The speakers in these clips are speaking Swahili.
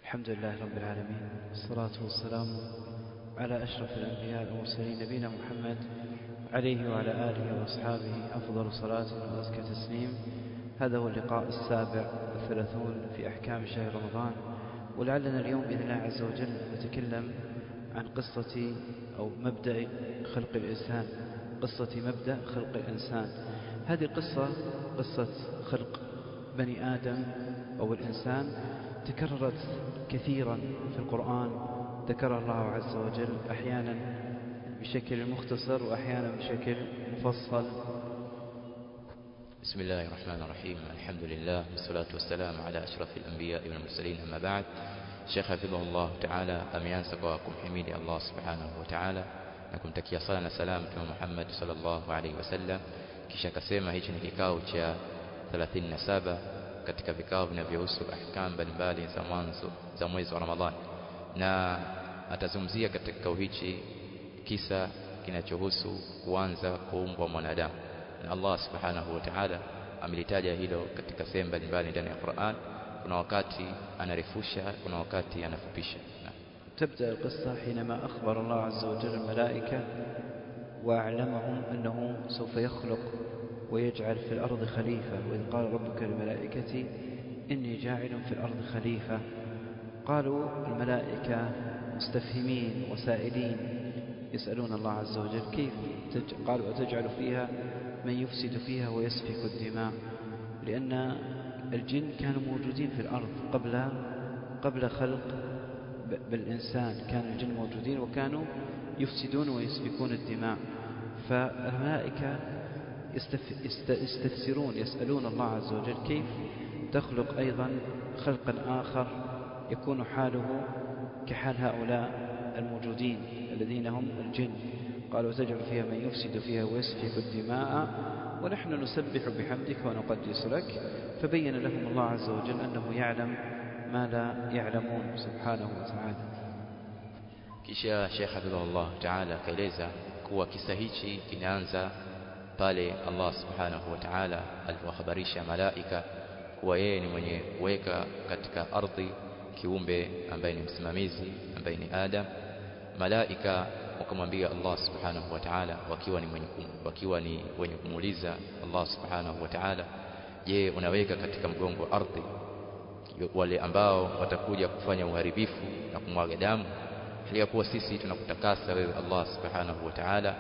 الحمد لله رب العالمين، والصلاة والسلام على أشرف الأنبياء والمرسلين نبينا محمد عليه وعلى آله وأصحابه أفضل صلاة وأزكى تسليم. هذا هو اللقاء السابع والثلاثون في أحكام شهر رمضان، ولعلنا اليوم بإذن الله عز وجل نتكلم عن قصة أو مبدأ خلق الإنسان، قصة مبدأ خلق الإنسان. هذه القصة قصة خلق بني آدم أو الإنسان تكررت كثيرا في القرآن، ذكر الله عز وجل أحيانا بشكل مختصر وأحيانا بشكل مفصل. بسم الله الرحمن الرحيم، الحمد لله والصلاة والسلام على أشرف الأنبياء والمرسلين، أما بعد. Sheikh hafidhahullah ta'ala ameanza kwa kumhimidi Allah subhanahu wa ta'ala na kumtakia sala na salam Mtume Muhammad sallallahu alaihi wasallam, kisha akasema hichi ni kikao cha 37 katika vikao vinavyohusu ahkam mbalimbali za mwanzo za mwezi wa Ramadhani, na atazungumzia katika kikao hichi kisa kinachohusu kuanza kuumbwa mwanadamu, na Allah subhanahu wa ta'ala amelitaja hilo katika sehemu mbalimbali ndani ya Qur'an. kuna wakati anarefusha, kuna wakati anafupisha. تبدأ القصة حينما أخبر الله عز وجل الملائكة وأعلمهم أنه سوف يخلق ويجعل في الأرض خليفة، وإذ قال ربك للملائكة إني جاعل في الأرض خليفة. قالوا الملائكة مستفهمين وسائلين يسألون الله عز وجل كيف قالوا أتجعل فيها من يفسد فيها ويسفك الدماء، لأن الجن كانوا موجودين في الأرض قبل خلق بالإنسان، كان الجن موجودين وكانوا يفسدون ويسفكون الدماء. فالملائكة يستفسرون يسألون الله عز وجل كيف تخلق أيضا خلقا آخر يكون حاله كحال هؤلاء الموجودين الذين هم الجن. قالوا تجعل فيها من يفسد فيها ويسفك الدماء ونحن نسبح بحمدك ونقدس لك. فبين لهم الله عز وجل أنه يعلم ما لا يعلمون سبحانه وتعالى. Kisha Sheikh hafidhahullah ta'ala kaeleza kuwa kisa hichi kinaanza pale Allah subhanahu wa ta'ala alipowahabarisha malaika kuwa yeye ni mwenye kuweka katika ardhi kiumbe ambaye ni msimamizi ambaye ni Adam. Malaika wakamwambia Allah subhanahu wa ta'ala wakiwa ni wenye kumuuliza Allah subhanahu wa ta'ala, je, unaweka katika mgongo wa ardhi wale ambao watakuja kufanya uharibifu na kumwaga damu? Hali ya kuwa sisi tunakutakasa wewe Allah subhanahu wa ta'ala,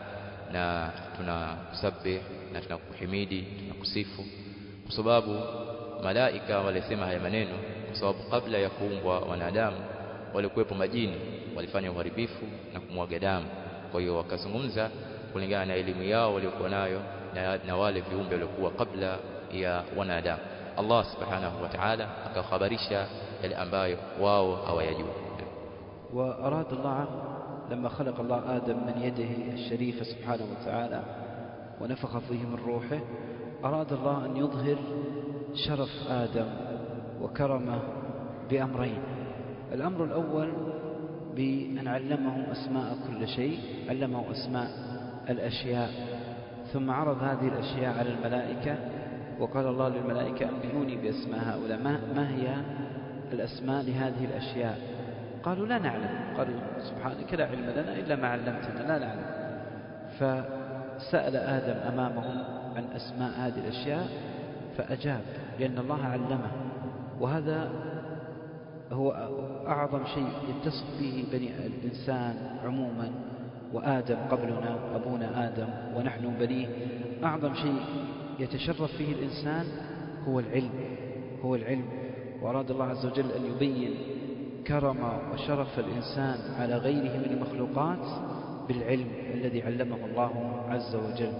na tunakusabih na tunakuhimidi, tunakusifu, kwa sababu malaika walisema haya maneno kwa sababu kabla ya kuumbwa wanadamu walikuwepo majini walifanya uharibifu na kumwaga damu. Kwa hiyo wakazungumza kulingana na elimu yao waliokuwa nayo na wale viumbe waliokuwa kabla ya wanadamu. Allah subhanahu wa ta'ala akawahabarisha yale ambayo wao hawayajua. وأراد الله لما خلق الله آدم من يده الشريفة سبحانه وتعالى ونفخ فيه من روحه، أراد الله أن يظهر شرف آدم وكرمه بأمرين. الأمر الأول بأن علمه أسماء كل شيء، علمه أسماء الأشياء، ثم عرض هذه الأشياء على الملائكة وقال الله للملائكة أنبئوني بأسماء هؤلاء، ما هي الأسماء لهذه الأشياء؟ قالوا لا نعلم. قالوا سبحانك لا علم لنا إلا ما علمتنا، لا نعلم. فسأل آدم أمامهم عن أسماء هذه الأشياء فأجاب، لأن الله علمه. وهذا هو أعظم شيء يتصف به بني الإنسان عموما، وآدم قبلنا أبونا آدم ونحن بنيه. أعظم شيء يتشرف فيه الإنسان هو العلم. وأراد الله عز وجل أن يبين كرم وشرف الإنسان على غيره من المخلوقات بالعلم الذي علمه الله عز وجل.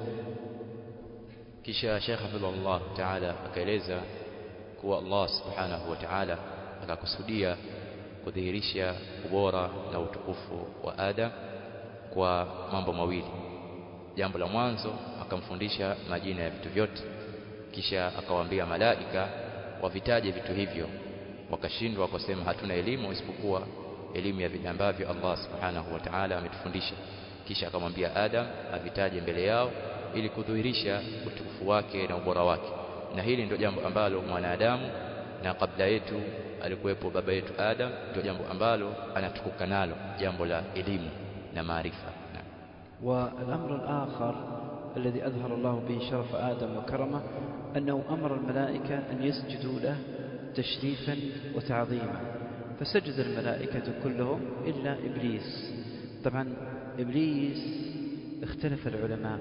Kisha Sheikh hafidhahullah ta'ala akaeleza kuwa Allah subhanahu wa ta'ala akakusudia kudhihirisha ubora na utukufu wa Adam kwa mambo mawili. Jambo la mwanzo akamfundisha majina ya vitu vyote, kisha akawaambia malaika wavitaje vitu hivyo. Wakashindwa, wakasema hatuna elimu isipokuwa elimu ya vile ambavyo Allah subhanahu wa ta'ala ametufundisha. Kisha akamwambia Adam avitaje mbele yao ili kudhihirisha utukufu wake na ubora wake. Na hili ndio jambo ambalo mwanadamu na kabla yetu alikuwepo baba yetu Adam, ndio jambo ambalo anatukuka nalo, jambo la elimu na maarifa. والأمر الآخر الذي أظهر الله به شرف آدم وكرمه أنه أمر الملائكة أن يسجدوا له تشريفا وتعظيما، فسجد الملائكة كلهم إلا إبليس. طبعا إبليس اختلف العلماء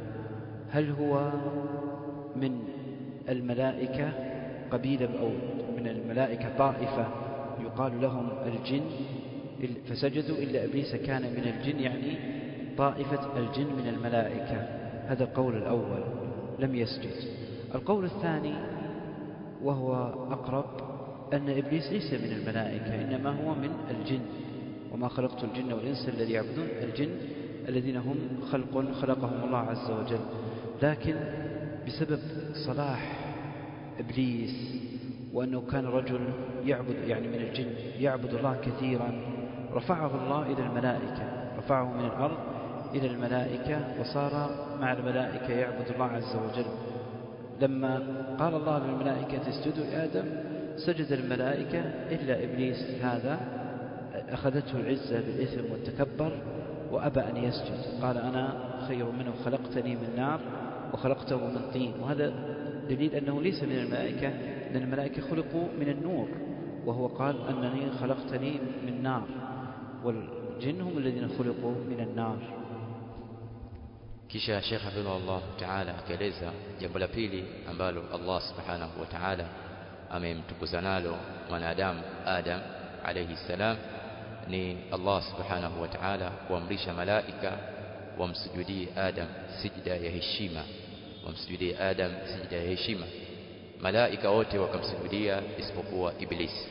هل هو من الملائكة قبيلة أو من الملائكة طائفة يقال لهم الجن فسجدوا، إلا إبليس كان من الجن يعني طائفة الجن من الملائكة. هذا القول الأول، لم يسجد. القول الثاني وهو أقرب أن إبليس ليس من الملائكة، إنما هو من الجن، وما خلقت الجن والإنس الذي يعبدون، الجن الذين هم خلقهم الله عز وجل، لكن بسبب صلاح إبليس وأنه كان رجل يعبد يعني من الجن يعبد الله كثيرا، رفعه الله إلى الملائكة، رفعه من الأرض إلى الملائكة وصار مع الملائكة يعبد الله عز وجل. لما قال الله للملائكة اسجدوا لآدم سجد الملائكة إلا إبليس، هذا أخذته العزة بالإثم والتكبر وأبى أن يسجد، قال أنا خير منه، خلقتني من نار وخلقته من طين. وهذا دليل أنه ليس من الملائكة، لأن الملائكة خلقوا من النور، وهو قال أنني خلقتني من نار، والجن هم الذين خلقوا من النار. Kisha Sheikh Hafidhahullah Ta'ala akaeleza jambo la pili ambalo Allah Subhanahu wa Ta'ala amemtukuza nalo mwanadamu Adam alayhi salam, ni Allah Subhanahu wa Ta'ala kuamrisha malaika wamsujudie Adam sijda ya heshima, wamsujudie Adam sijda ya heshima. Malaika wote wakamsujudia isipokuwa Iblis.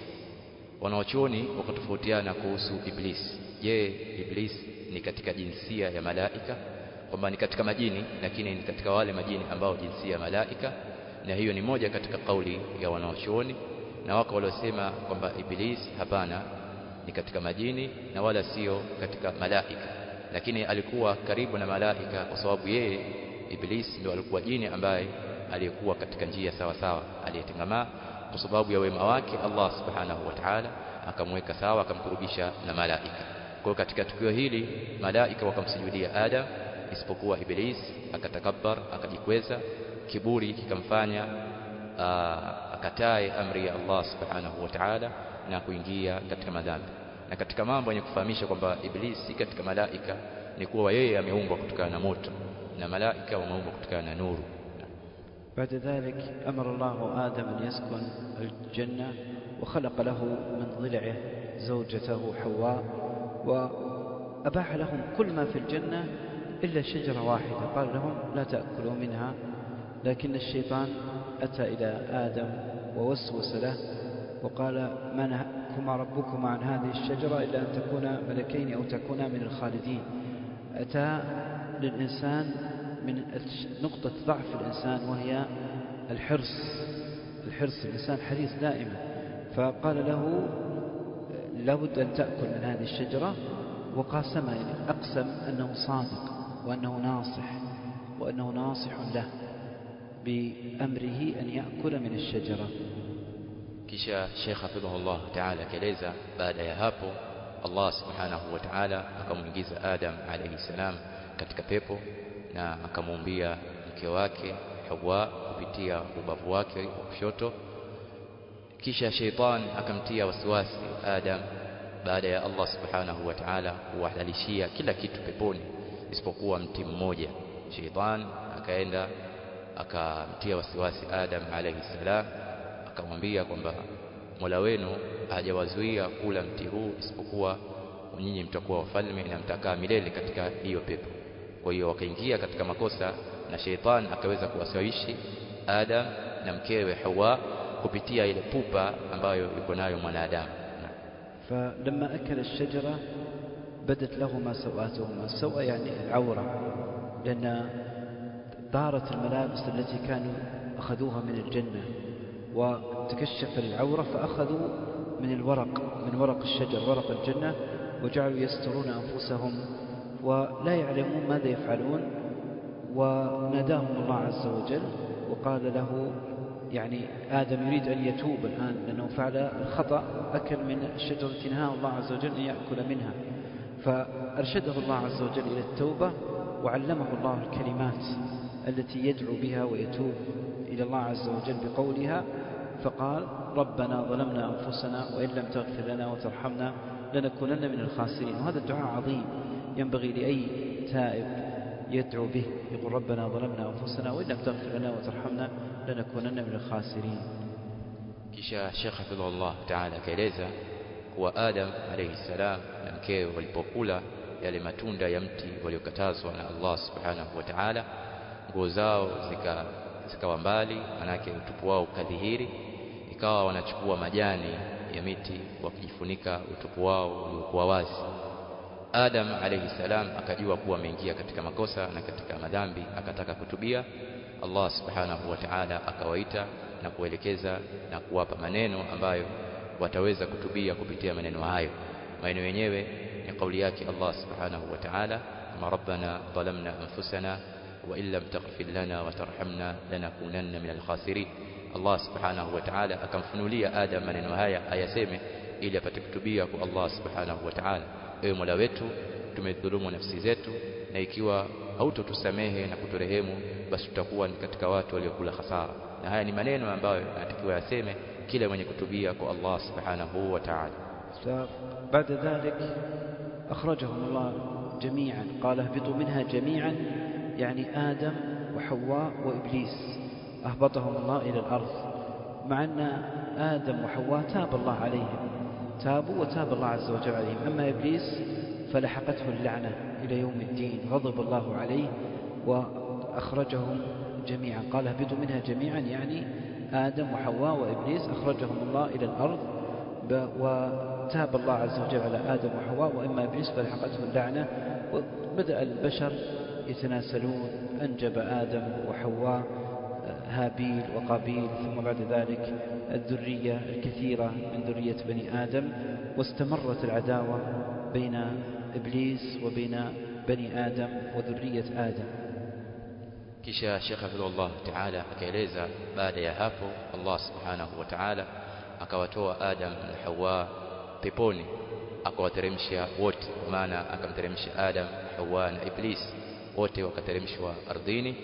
Wanaochuoni wakatofautiana kuhusu Iblis. Je, Iblis ni katika jinsia ya malaika, kwamba ni katika majini, lakini ni katika wale majini ambao jinsia ya malaika? Na hiyo ni moja katika kauli ya wanaochuoni, na wako waliosema kwamba Iblis hapana, ni katika majini na wala sio katika malaika, lakini alikuwa karibu na malaika kwa sababu yeye Iblis ndio alikuwa jini ambaye aliyekuwa katika njia sawa sawa, aliyetengamaa kwa sababu ya wema wake Allah Subhanahu wa Ta'ala akamweka sawa, akamkurubisha na malaika. Kwa katika tukio hili malaika wakamsujudia Adam isipokuwa Iblis akatakabbar, akajikweza, kiburi kikamfanya akatae amri ya Allah Subhanahu wa Ta'ala na kuingia katika madhambi. Na katika mambo yenye kufahamisha kwamba Iblis si katika malaika ni kuwa yeye ameumbwa kutokana na moto na malaika wameumbwa kutokana na nuru. بعد ذلك أمر الله آدم أن يسكن الجنة وخلق له من ضلعه زوجته حواء، وأباح لهم كل ما في الجنة إلا شجرة واحدة، قال لهم لا تأكلوا منها. لكن الشيطان أتى إلى آدم ووسوس له وقال ما نهاكما ربكما عن هذه الشجرة إلا أن تكونا ملكين أو تكونا من الخالدين. أتى للإنسان من نقطة ضعف الإنسان وهي الحرص، الإنسان حريص دائما، فقال له لابد أن تأكل من هذه الشجرة، وقاسم أقسم أنه صادق وأنه ناصح وأنه ناصح له بأمره أن يأكل من الشجرة. Kisha Sheikh Hafidhahullah Ta'ala keleza baada ya hapo Allah Subhanahu wa Ta'ala akamuingiza Adam alayhi salam katika pepo na akamuumbia mke wake Hawa kupitia ubavu wake wa kushoto. Kisha sheitan akamtia wasiwasi Adam baada ya Allah Subhanahu wa Ta'ala kuwahalalishia kila kitu peponi isipokuwa mti mmoja. Sheitan akaenda akamtia wasiwasi Adam alayhi salam, akamwambia kwamba Mola wenu hajawazuia kula mti huu isipokuwa nyinyi mtakuwa wafalme na mtakaa milele katika hiyo pepo. Kwa hiyo wakaingia katika makosa na sheitan akaweza kuwashawishi Adam na mkewe Hawa kupitia ile pupa ambayo yuko nayo mwanadamu. فلما أكل الشجرة بدت لهما سوآتهما، السوء يعني العورة، لأن طارت الملابس التي كانوا أخذوها من الجنة وتكشف العورة، فأخذوا من الورق، من ورق الشجر، ورق الجنة، وجعلوا يسترون أنفسهم ولا يعلمون ماذا يفعلون. وناداهم الله عز وجل وقال له يعني آدم يريد أن يتوب الآن لأنه فعل الخطأ، أكل من الشجرة التي نهاه الله عز وجل أن يأكل منها، فأرشده الله عز وجل إلى التوبة وعلمه الله الكلمات التي يدعو بها ويتوب إلى الله عز وجل بقولها، فقال ربنا ظلمنا أنفسنا وإن لم تغفر لنا وترحمنا لنكونن من الخاسرين. وهذا الدعاء عظيم ينبغي لأي تائب يدعو به، يقول ربنا ظلمنا أنفسنا وإن لم تغفر لنا وترحمنا لنكونن من الخاسرين. Kisha Sheikh Hafidhullah Ta'ala akaeleza kuwa Adam alayhi salam na mkewe walipokula yale matunda ya mti waliokatazwa na Allah Subhanahu wa Ta'ala, nguo zao zikawa mbali, manake utupu wao ukadhihiri, ikawa wanachukua majani ya miti wakijifunika utupu wao uliokuwa wazi. Adam alayhi salam akajua kuwa ameingia katika makosa na katika madhambi, akataka kutubia. Allah Subhanahu wa Ta'ala akawaita na kuelekeza na kuwapa maneno ambayo wataweza kutubia kupitia maneno hayo. Maneno yenyewe ni kauli yake Allah Subhanahu wa Ta'ala, kama rabbana dhalamna anfusana wa illam taghfir lana wa tarhamna lanakunanna minal khasirin. Allah Subhanahu wa Ta'ala akamfunulia Adam maneno haya ayaseme ili apate kutubia kwa Allah Subhanahu wa Ta'ala. Ewe Mola wetu, tumedhulumu nafsi zetu, na ikiwa hautotusamehe na kuturehemu, basi tutakuwa ni katika watu waliokula hasara. Na haya ni maneno ambayo anatakiwa yaseme kila mwenye kutubia kwa Allah Subhanahu wa Ta'ala. بعد ذلك أخرجهم الله جميعا، قال اهبطوا منها جميعا، يعني آدم وحواء وإبليس أهبطهم الله إلى الأرض، مع أن آدم وحواء تاب الله عليهم، تابوا وتاب الله عز وجل عليهم. أما إبليس فلحقته اللعنة إلى يوم الدين، غضب الله عليه وأخرجهم جميعا. قال اهبطوا منها جميعا، يعني آدم وحواء وإبليس أخرجهم الله إلى الأرض، وتاب الله عز وجل على آدم وحواء، وإما إبليس فلحقته اللعنة، وبدأ البشر يتناسلون، أنجب آدم وحواء هابيل وقابيل، ثم بعد ذلك الذرية الكثيرة من ذرية بني آدم، واستمرت العداوة بين إبليس وبين بني آدم وذرية آدم. Kisha Sheikh Hafidhullah Ta'ala akaeleza baada ya hapo Allah Subhanahu wa Ta'ala akawatoa Adam na Hawa peponi, akawateremsha wote, maana akamteremsha Adam, Hawa na Iblis, wote wakateremshwa ardhini.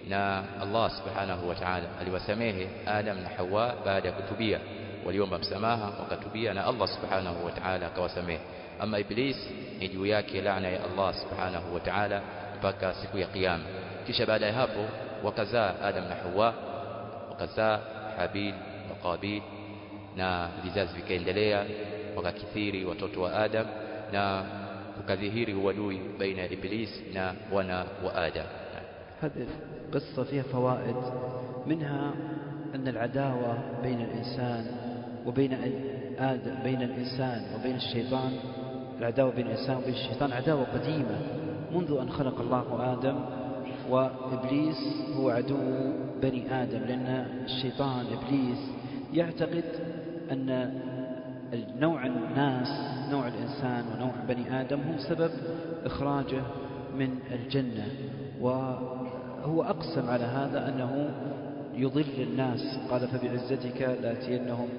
Na Allah Subhanahu wa Ta'ala aliwasamehe Adam na Hawa baada ya kutubia, waliomba msamaha wakatubia, na Allah Subhanahu wa Ta'ala akawasamehe. Ama Iblis ni juu yake laana ya Allah Subhanahu wa Ta'ala mpaka siku ya kiyama. Kisha baada ya hapo wakazaa Adam na Hawa, wakazaa Habil na Qabil, na vizazi vikaendelea, wakakithiri watoto wa Adam, na kukadhihiri uadui baina ya Iblis na wana wa Adam. هذه قصة فيها فوائد، منها أن العداوة بين الإنسان وبين آدم، بين الإنسان وبين الشيطان، العداوة بين الإنسان وبين الشيطان عداوة قديمة منذ أن خلق الله آدم، وإبليس هو عدو بني آدم، لأن الشيطان إبليس يعتقد أن نوع الناس، نوع الإنسان ونوع بني آدم هم سبب إخراجه من الجنة، وهو أقسم على هذا أنه يضل الناس، قال فبعزتك لآتينهم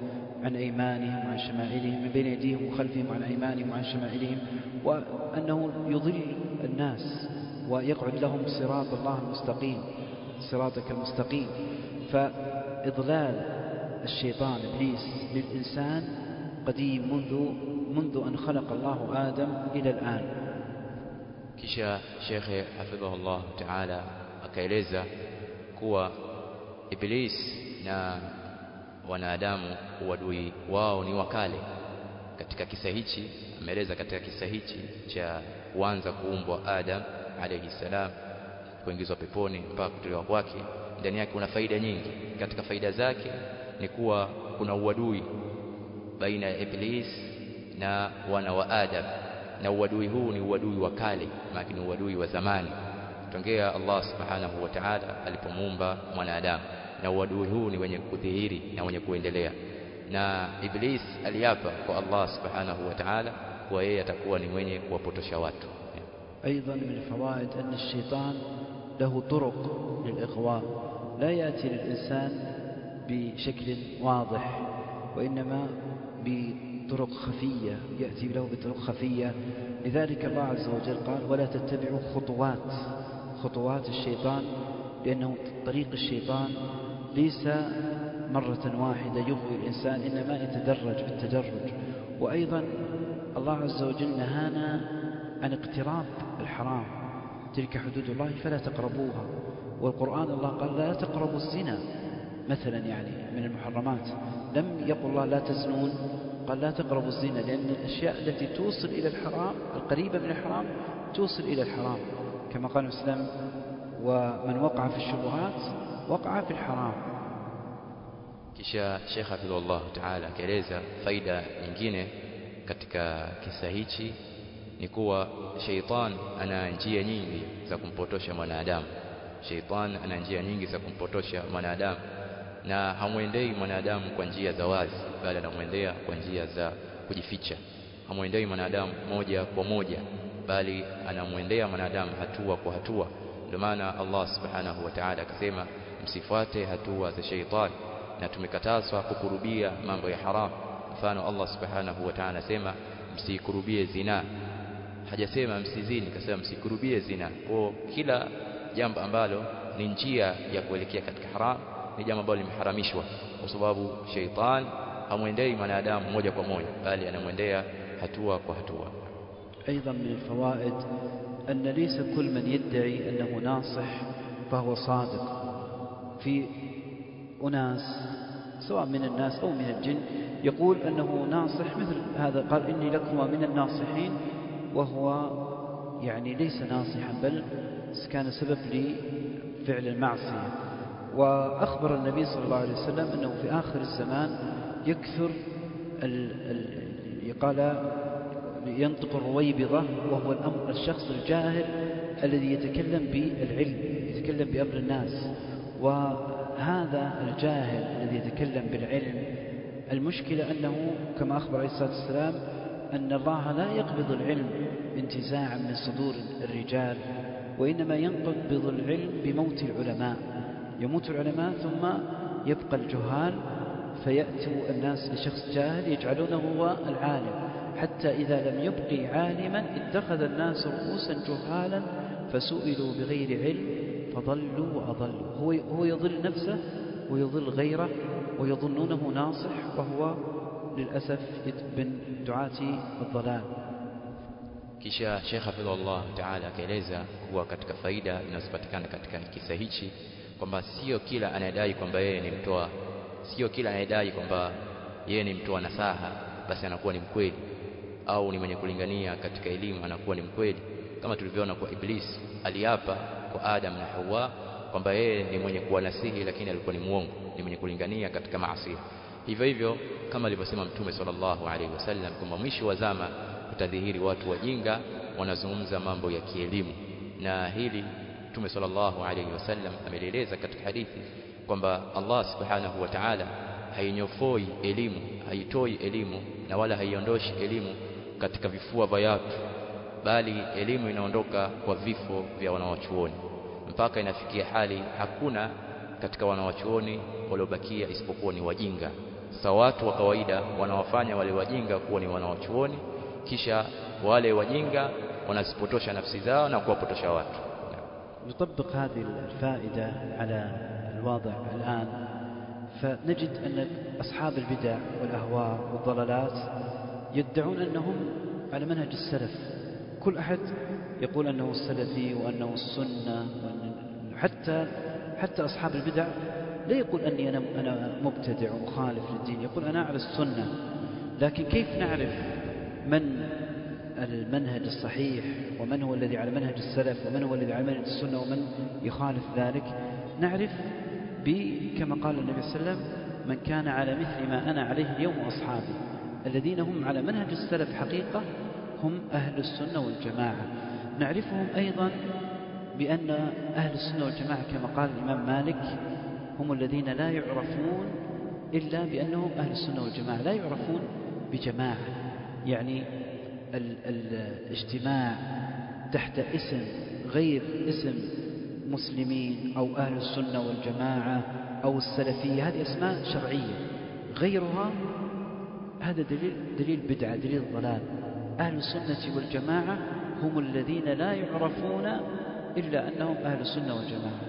عن أيمانهم وعن شمائلهم، من بين أيديهم وخلفهم وعن أيمانهم وعن شمائلهم، وأنه يضل الناس ويقعد لهم صراط الله المستقيم، صراطك المستقيم. فإضلال الشيطان إبليس للإنسان قديم منذ أن خلق الله آدم إلى الآن. Kisha Sheikh Hafidhullah Ta'ala akaeleza kuwa Iblis na wanadamu uadui wao ni wakale. Katika kisa hichi ameeleza, katika kisa hichi cha kuanza kuumbwa Adam alayhi salam, kuingizwa peponi mpaka kutolewa kwake, ndani yake kuna faida nyingi. Katika faida zake ni kuwa kuna uadui baina ya Iblis na wana wa Adam, na uadui huu ni uadui wa kale, maana ni uadui wa zamani tongea Allah Subhanahu wa Ta'ala alipomuumba mwanadamu, na uadui huu ni wenye kudhihiri na wenye kuendelea. Na Iblis aliapa kwa Allah Subhanahu wa Ta'ala kwa yeye atakuwa ni mwenye kuwapotosha watu. أيضا من الفوائد أن الشيطان له طرق للإغواء، لا يأتي للإنسان بشكل واضح، وإنما بطرق خفية، يأتي له بطرق خفية. لذلك الله عز وجل قال ولا تتبعوا خطوات الشيطان، لأنه طريق الشيطان ليس مرة واحدة يغوي الإنسان، إنما يتدرج بالتدرج. وأيضا الله عز وجل نهانا عن اقتراب الحرام، تلك حدود الله فلا تقربوها. والقرآن الله قال لا تقربوا الزنا مثلا، يعني من المحرمات. لم يقل الله لا تزنون، قال لا تقربوا الزنا، لأن الأشياء التي توصل إلى الحرام القريبة من الحرام توصل إلى الحرام، كما قال الإسلام ومن وقع في الشبهات وقع في الحرام. Kisha Sheikh Hafidhullah Ta'ala akaeleza faida nyingine katika kisa hichi ni kuwa sheitan ana njia nyingi za kumpotosha mwanadamu. Sheitan ana njia nyingi za kumpotosha mwanadamu, na hamwendei mwanadamu kwa njia za wazi, bali anamwendea kwa njia za kujificha. Hamwendei mwanadamu moja kwa moja, bali anamwendea mwanadamu hatua kwa hatua. Ndio maana Allah Subhanahu wa Ta'ala akasema msifuate hatua za sheitan, na tumekatazwa kukurubia mambo ya haram. Mfano Allah Subhanahu wa Ta'ala anasema msikurubie zina, hajasema msizini, kasema msikurubie zina. Kwa kila jambo ambalo ni njia ya kuelekea katika haram ni jambo ambalo limeharamishwa, kwa sababu sheitan hamwendei mwanadamu moja kwa moja, bali anamwendea hatua kwa hatua. أيضا من الفوائد أن ليس كل من يدعي أنه ناصح فهو صادق. في أناس سواء من الناس أو من الجن يقول أنه ناصح، مثل هذا قال إني لكما من الناصحين، وهو يعني ليس ناصحا بل كان سبب لفعل المعصية. وأخبر النبي صلى الله عليه وسلم أنه في آخر الزمان يكثر قال ينطق الرويبضة، وهو الشخص الجاهل الذي يتكلم بالعلم، يتكلم بأمر الناس. وهذا الجاهل الذي يتكلم بالعلم المشكلة أنه كما أخبر عليه الصلاة والسلام أن الله لا يقبض العلم انتزاعا من صدور الرجال، وإنما ينقبض العلم بموت العلماء. يموت العلماء ثم يبقى الجهال، فيأتوا الناس لشخص جاهل يجعلونه هو العالم، حتى إذا لم يبقي عالما اتخذ الناس رؤوسا جهالا فسئلوا بغير علم فضلوا وأضلوا. هو يضل نفسه ويضل غيره ويظنونه ناصح، وهو للأسف من دعاة الضلال. Kisha Sheikh Hafidhullah Ta'ala akaeleza kuwa katika faida zinazopatikana katika kisa hichi kwamba sio kila anayedai kwamba yeye ni mtoa, sio kila anayedai kwamba yeye ni mtoa nasaha basi anakuwa ni mkweli, au ni mwenye kulingania katika elimu anakuwa ni mkweli. Kama tulivyoona kwa Iblis, aliapa kwa Adam na Hawa kwamba yeye ni mwenye kuwanasihi, lakini alikuwa ni muongo, ni mwenye kulingania katika maasi. Hivyo hivyo kama alivyosema Mtume sallallahu alaihi wasallam kwamba mwisho wa zama utadhihiri watu wajinga wanazungumza mambo ya kielimu, na hili Mtume sallallahu alaihi wasallam ameeleza katika hadithi kwamba Allah Subhanahu wa Ta'ala hainyofoi elimu, haitoi elimu na wala haiondoshi elimu katika vifua vya watu, bali elimu inaondoka kwa vifo vya wanawachuoni, mpaka inafikia hali hakuna katika wanawachuoni waliobakia isipokuwa ni wajinga. Sasa watu wa kawaida wanawafanya wale wajinga kuwa ni wanawachuoni, kisha wale wajinga wanasipotosha nafsi zao na kuwapotosha watu. نطبق هذه الفائدة على الواضع الآن، فنجد أن أصحاب البدع والأهواء والضلالات يدعون أنهم على منهج السلف. كل أحد يقول أنه السلفي وأنه السنة، حتى أصحاب البدع لا يقول أني أنا مبتدع ومخالف للدين، يقول أنا على السنة. لكن كيف نعرف من المنهج الصحيح ومن هو الذي على منهج السلف ومن هو الذي على منهج السنة ومن يخالف ذلك؟ نعرف كما قال النبي صلى الله عليه وسلم من كان على مثل ما أنا عليه اليوم وأصحابي. الذين هم على منهج السلف حقيقة هم أهل السنة والجماعة. نعرفهم أيضا بأن أهل السنة والجماعة كما قال الإمام مالك هم الذين لا يعرفون إلا بأنهم أهل السنة والجماعة، لا يعرفون بجماعة. يعني الاجتماع تحت اسم غير اسم مسلمين أو أهل السنة والجماعة أو السلفية، هذه أسماء شرعية. غيرها هذا دليل بدعة، دليل ضلال. أهل السنة والجماعة هم الذين لا يعرفون إلا أنهم أهل السنة والجماعة.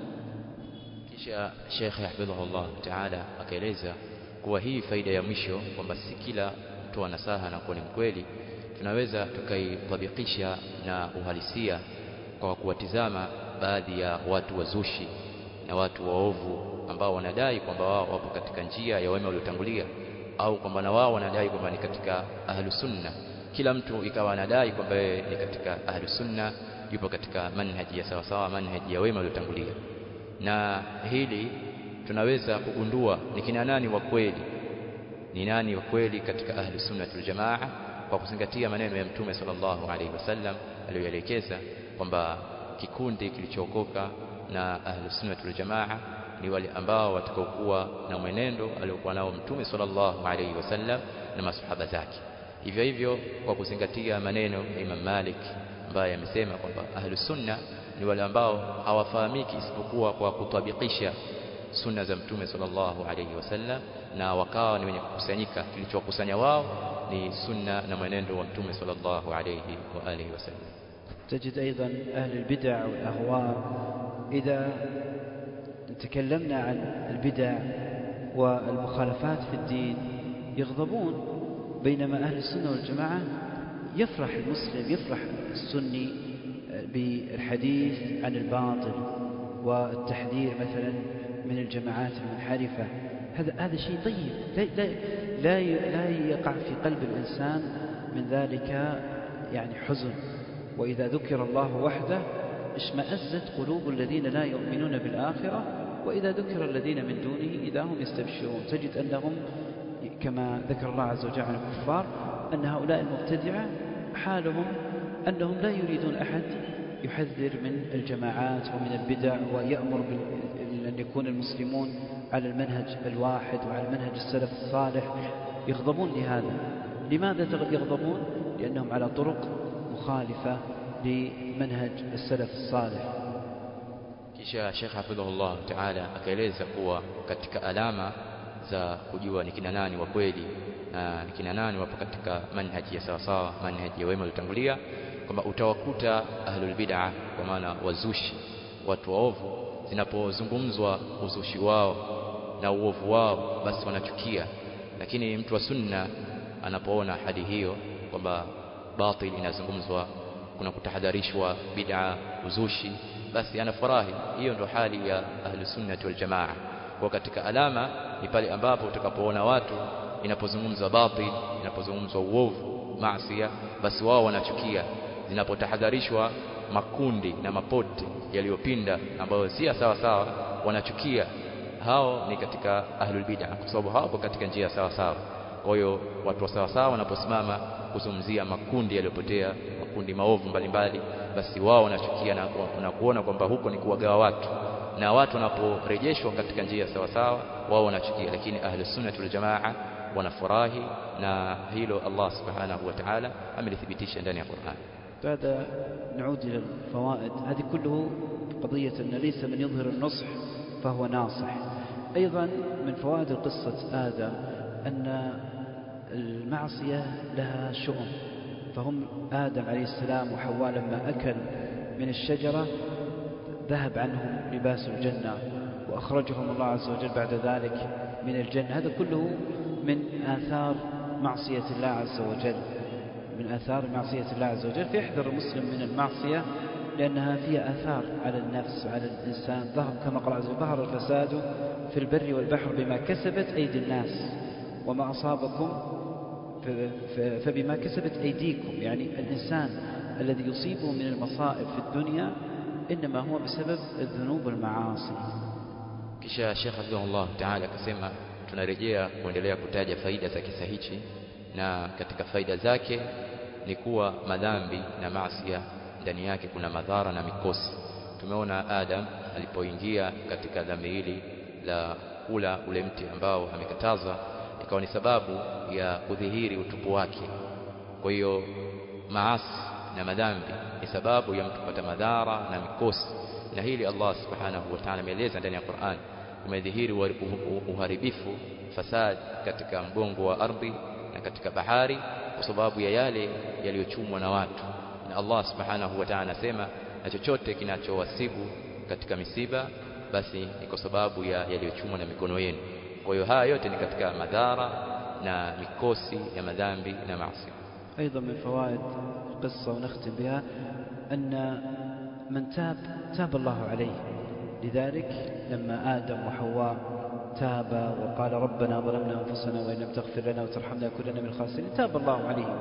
Kisha Sheikh hafidhahullah ta'ala akaeleza kuwa hii faida ya mwisho kwamba si kila mtu nasaha na kuwa ni mkweli tunaweza tukaitabikisha na uhalisia kwa kuwatizama baadhi ya watu wazushi na watu waovu ambao wanadai kwamba wao wapo katika njia ya wema waliotangulia, au kwamba na wao wanadai kwamba ni katika ahlus sunna. Kila mtu ikawa anadai kwamba yeye ni katika ahlus sunna, yupo katika manhaji ya sawa sawa, manhaji ya wema waliotangulia. Na hili tunaweza kugundua ni kina nani wa kweli, ni nani wa kweli katika ahlus sunna wal jamaa, kwa kuzingatia maneno ya Mtume sallallahu alaihi wasallam aliyoelekeza kwamba kikundi kilichookoka na ahlus sunna wal jamaa ni wale ambao watakaokuwa na mwenendo aliokuwa nao Mtume sallallahu alaihi wasallam na masahaba zake. Hivyo hivyo kwa kuzingatia maneno ya Imam Malik ambaye amesema kwamba ahlus sunna ni wale ambao hawafahamiki isipokuwa kwa kutabikisha sunna za Mtume sallallahu alaihi wasallam, na wakawa ni wenye kukusanyika, kilichowakusanya wao ni sunna na mwenendo wa Mtume sallallahu alaihi wa alihi wasallam. تجد أيضا أهل البدع والأهواء إذا تكلمنا عن البدع والمخالفات في الدين يغضبون، بينما أهل السنة والجماعة يفرح المسلم، يفرح السني بالحديث عن الباطل والتحذير مثلا من الجماعات المنحرفة. هذا شيء طيب، لا يقع في قلب الإنسان من ذلك يعني حزن. وإذا ذكر الله وحده اشمأزت قلوب الذين لا يؤمنون بالآخرة، وإذا ذكر الذين من دونه إذا هم يستبشرون. تجد أنهم كما ذكر الله عز وجل عن الكفار أن هؤلاء المبتدعة حالهم أنهم لا يريدون أحد يحذر من الجماعات ومن البدع ويأمر أن يكون المسلمون على المنهج الواحد وعلى منهج السلف الصالح. يغضبون لهذا. لماذا يغضبون؟ لأنهم على طرق مخالفة لمنهج السلف الصالح. Kisha Sheikh hafidhahullah ta'ala akaeleza kuwa katika alama za kujua ni kina nani wa kweli na ni kina nani wapo katika manhaji ya sawa sawa, manhaji ya wema waliotangulia, kwamba utawakuta ahlul bid'ah, kwa maana wazushi, watu waovu, zinapozungumzwa uzushi wao na uovu wao basi wanachukia. Lakini mtu wa sunna anapoona hadi hiyo kwamba batil inazungumzwa, kuna kutahadharishwa bid'a, uzushi, basi anafurahi. Hiyo ndio hali ya ahlus sunna wal jamaa. Kwa katika alama ni pale ambapo utakapoona watu inapozungumzwa batil, inapozungumzwa uovu, maasi, basi wao wanachukia. Zinapotahadharishwa makundi na mapote yaliyopinda ambayo si sawa sawa, wanachukia. Hao ni katika ahlul bid'ah, kwa sababu hawapo katika njia sawa sawa. Kwa hiyo watu wa sawa sawa wanaposimama kuzungumzia makundi yaliyopotea, makundi maovu mbalimbali, basi wao wanachukia na kuona kwamba huko ni kuwagawa watu, na watu wanaporejeshwa katika njia sawa sawa wao wanachukia. Lakini ahlus sunnah wal jamaa wanafurahi, na hilo Allah subhanahu wa ta'ala amelithibitisha ndani ya Qur'an. بعد نعود إلى الفوائد. هذه كله قضية أن ليس من يظهر النصح فهو ناصح. أيضا من فوائد قصة آدم أن المعصية لها شؤم، فهم آدم عليه السلام وحواء لما أكل من الشجرة ذهب عنهم لباس الجنة وأخرجهم الله عز وجل بعد ذلك من الجنة. هذا كله من آثار معصية الله عز وجل، من آثار معصية الله عز وجل. فيحذر المسلم من المعصية لأنها فيها آثار على النفس وعلى الإنسان. ظهر كما قال عز وجل: ظهر الفساد في البر والبحر بما كسبت أيدي الناس وما أصابكم فبما كسبت أيديكم. يعني الإنسان الذي يصيبه من المصائب في الدنيا إنما هو بسبب الذنوب والمعاصي. Kisha Sheikh Abdullah Ta'ala akasema tunarejea kuendelea kutaja faida za kisa hichi, na katika faida zake ni kuwa madhambi na maasi ndani yake kuna madhara na mikosi. Tumeona Adam alipoingia katika dhambi hili la kula ule mti ambao amekataza, ikawa ni sababu ya kudhihiri utupu wake. Kwa hiyo maasi na madhambi ni sababu ya mtu kupata madhara na mikosi, na hili Allah subhanahu wa ta'ala ameeleza ndani ya Qur'an. kumedhihiri uharibifu, fasad katika mgongo wa ardhi na katika bahari kwa sababu ya yale yaliyochumwa na watu. Na Allah subhanahu wa ta'ala anasema, na chochote kinachowasibu katika misiba basi ni kwa sababu ya yaliyochumwa na mikono yenu. Kwa hiyo haya yote ni katika madhara na mikosi ya madhambi na maasi. أيضا من فوائد القصة ونختم بها أن من تاب الله عليه. لذلك لما آدم وحواء تابا وقال ربنا ظلمنا أنفسنا وإن لم تغفر لنا وترحمنا لنكونن من الخاسرين، تاب الله عليه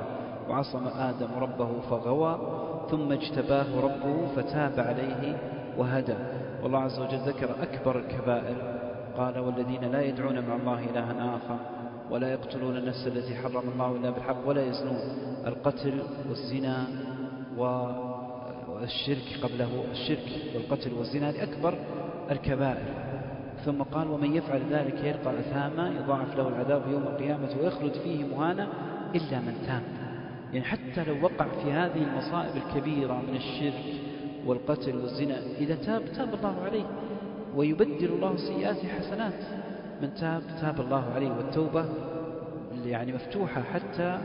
وعصم آدم ربه فغوى ثم اجتباه ربه فتاب عليه وهدى. والله عز وجل ذكر أكبر الكبائر، قال والذين لا يدعون مع الله إلها آخر ولا يقتلون النفس التي حرم الله إلا بالحق ولا يزنون. القتل والزنا والشرك قبله، الشرك والقتل والزنا لأكبر الكبائر. ثم قال ومن يفعل ذلك يلقى أثاما يضاعف له العذاب يوم القيامة ويخلد فيه مهانا إلا من تاب. يعني حتى لو وقع في هذه المصائب الكبيرة من الشرك والقتل والزنا، إذا تاب الله عليه ويبدل الله سيئاته حسنات. من تاب الله عليه. والتوبة يعني مفتوحة حتى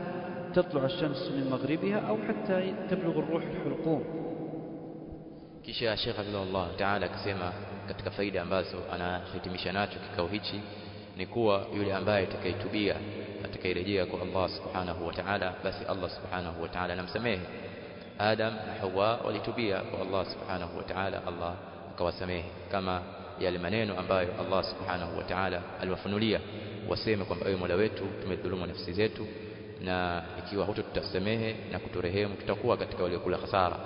تطلع الشمس من مغربها أو حتى تبلغ الروح الحلقوم. Kisha Sheikh Abdullah Ta'ala akisema katika faida ambazo anahitimisha nacho kikao hichi ni kuwa yule ambaye atakayetubia, atakayerejea kwa Allah Subhanahu wa Ta'ala, basi Allah Subhanahu wa Ta'ala anamsamehe. Adam na Hawa walitubia kwa Allah Subhanahu wa Ta'ala, Allah akawasamehe, kama yale maneno ambayo Allah Subhanahu wa Ta'ala aliwafunulia waseme kwamba ewe Mola wetu, tumedhulumu nafsi zetu, na ikiwa hututasamehe na kuturehemu tutakuwa katika waliokula hasara.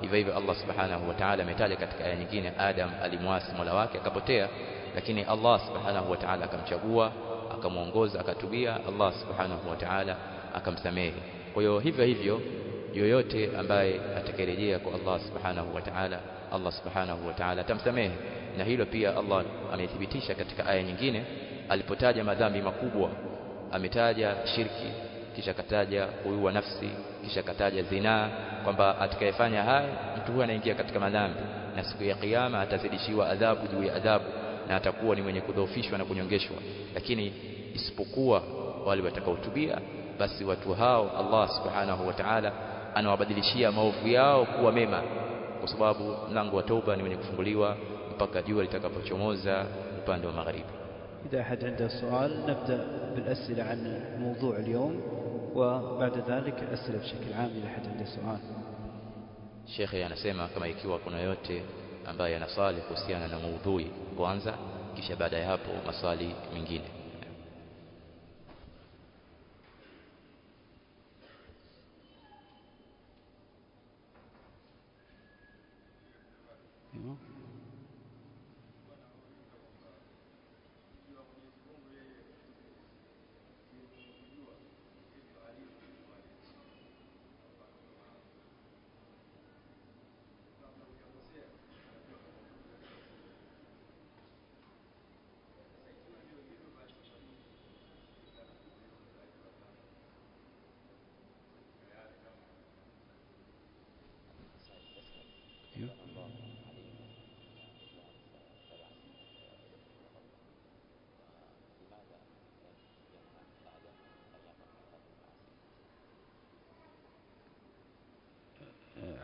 Hivyo hivyo Allah Subhanahu wa Ta'ala ametaja katika aya nyingine, Adam alimwasi Mola wake akapotea, lakini Allah Subhanahu wa Ta'ala akamchagua, akamuongoza, akatubia, Allah Subhanahu wa Ta'ala akamsamehe. Kwa hiyo hivyo yoyote ambaye atakayerejea kwa Allah Subhanahu wa Ta'ala, Allah Subhanahu wa Ta'ala atamsamehe. Na hilo pia Allah amethibitisha katika aya nyingine alipotaja madhambi makubwa. Ametaja shirki, kisha kataja kuua nafsi, kisha kataja zinaa, kwamba atakayefanya haya mtu huyo anaingia katika madhambi, na siku ya kiyama atazidishiwa adhabu juu ya adhabu, na atakuwa ni mwenye kudhoofishwa na kunyongeshwa. Lakini isipokuwa wale watakaotubia, basi watu hao Allah Subhanahu wa Ta'ala anawabadilishia maovu yao kuwa mema, kwa sababu mlango wa tauba ni mwenye kufunguliwa mpaka jua litakapochomoza upande wa magharibi. إذا أحد عنده سؤال نبدأ بالأسئلة عن موضوع اليوم، وبعد ذلك أسئلة بشكل عام إذا أحد عنده سؤال. Sheikh anasema kama ikiwa kuna yote ambaye anasali kuhusiana na maudhui kwanza, kisha baada ya hapo maswali mengine.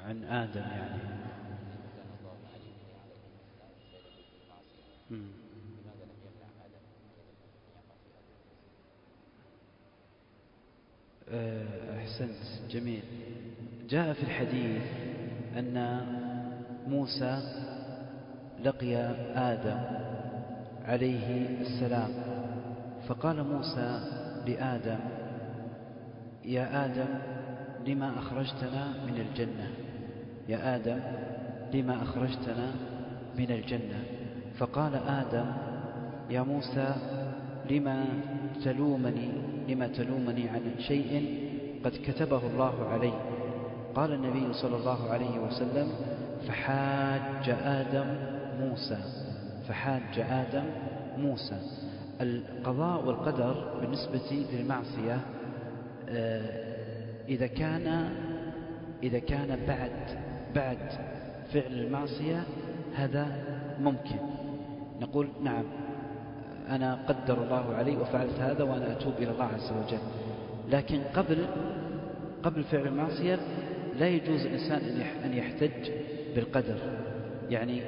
عن آدم يعني. أحسنت، جميل. جاء في الحديث أن موسى لقي آدم عليه السلام، فقال موسى لآدم يا آدم لما أخرجتنا من الجنة، يا آدم لما أخرجتنا من الجنة. فقال آدم يا موسى لما تلومني عن شيء قد كتبه الله علي. قال النبي صلى الله عليه وسلم فحاج آدم موسى. القضاء والقدر بالنسبة للمعصية إذا كان بعد فعل المعصية هذا ممكن، نقول نعم أنا قدر الله علي وفعلت هذا وأنا أتوب إلى الله عز وجل. لكن قبل فعل المعصية لا يجوز الإنسان أن يحتج بالقدر. يعني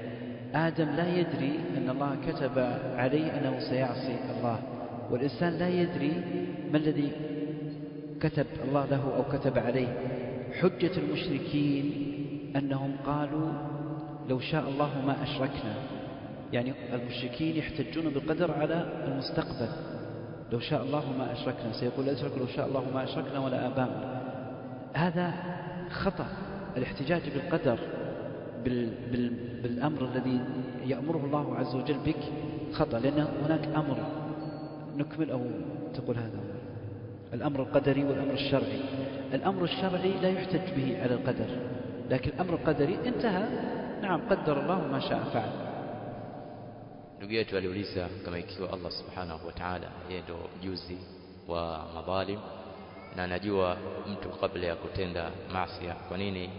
آدم لا يدري أن الله كتب عليه أنه سيعصي الله، والإنسان لا يدري ما الذي كتب الله له أو كتب عليه. حجة المشركين أنهم قالوا لو شاء الله ما أشركنا. يعني المشركين يحتجون بالقدر على المستقبل، لو شاء الله ما أشركنا، سيقول لا أشرك لو شاء الله ما أشركنا ولا آباؤنا. هذا خطأ. الاحتجاج بالقدر بالأمر الذي يأمره الله عز وجل بك خطأ، لأن هناك أمر. نكمل أو تقول هذا الأمر القدري والأمر الشرعي. الأمر الشرعي لا يحتج به على القدر، لكن الأمر القدري انتهى، نعم قدر الله ما شاء فعل. ndugu yetu aliuliza kama ikiwa Allah subhanahu wa ta'ala yeye ndo mjuzi wa madhalim na anajua mtu kabla ya kutenda maasi, kwa nini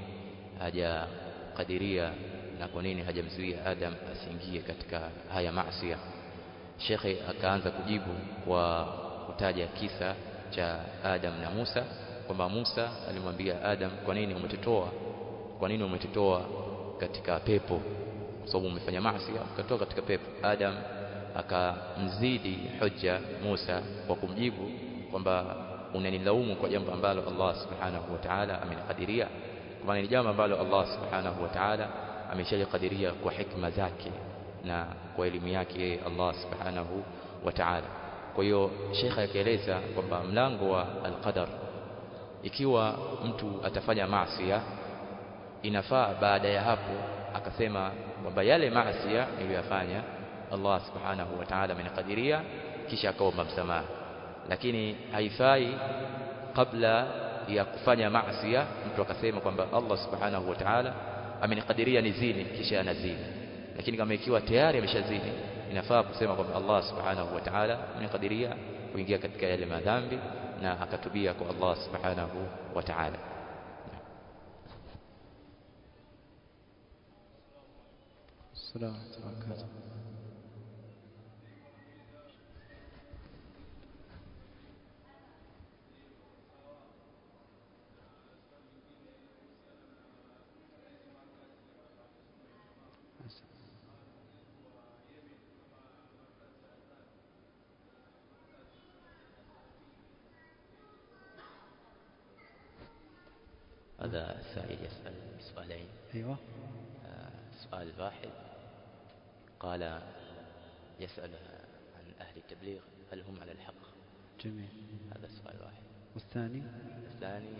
hajakadiria na kwa nini hajamzuia Adam asiingie katika haya maasi? Shekhe akaanza kujibu kwa kutaja kisa cha Adam na Musa, kwamba Musa alimwambia Adam, kwa nini umetutoa katika pepo? Kwa sababu umefanya maasi, ukatoka katika pepo. Adam akamzidi hoja Musa kwa kumjibu kwamba unanilaumu kwa jambo ambalo Allah subhanahu wa ta'ala amenikadiria, kwa ni jambo ambalo Allah subhanahu wa ta'ala ameshakadiria kwa hikma zake na kwa elimu yake Allah subhanahu wa ta'ala. Kwa hiyo Sheikh akaeleza kwamba mlango wa al-qadar, ikiwa mtu atafanya maasi, inafaa baada ya hapo akasema kwamba yale maasi niliyofanya Allah subhanahu wa ta'ala amenikadiria, kisha akaomba msamaha. Lakini haifai kabla ya kufanya maasi mtu akasema kwamba Allah subhanahu wa ta'ala amenikadiria nizini, kisha anazini. Lakini kama ikiwa tayari ameshazini, inafaa kusema kwamba Allah subhanahu wa ta'ala amenikadiria kuingia katika yale madhambi na akatubia kwa Allah subhanahu wa ta'ala. السلام عليكم ورحمة الله وبركاته. هذا سائل يسأل سؤالين. أيوة. السؤال الواحد قال يسأل عن أهل التبليغ هل هم على الحق؟ جميل. هذا السؤال الواحد. والثاني؟ الثاني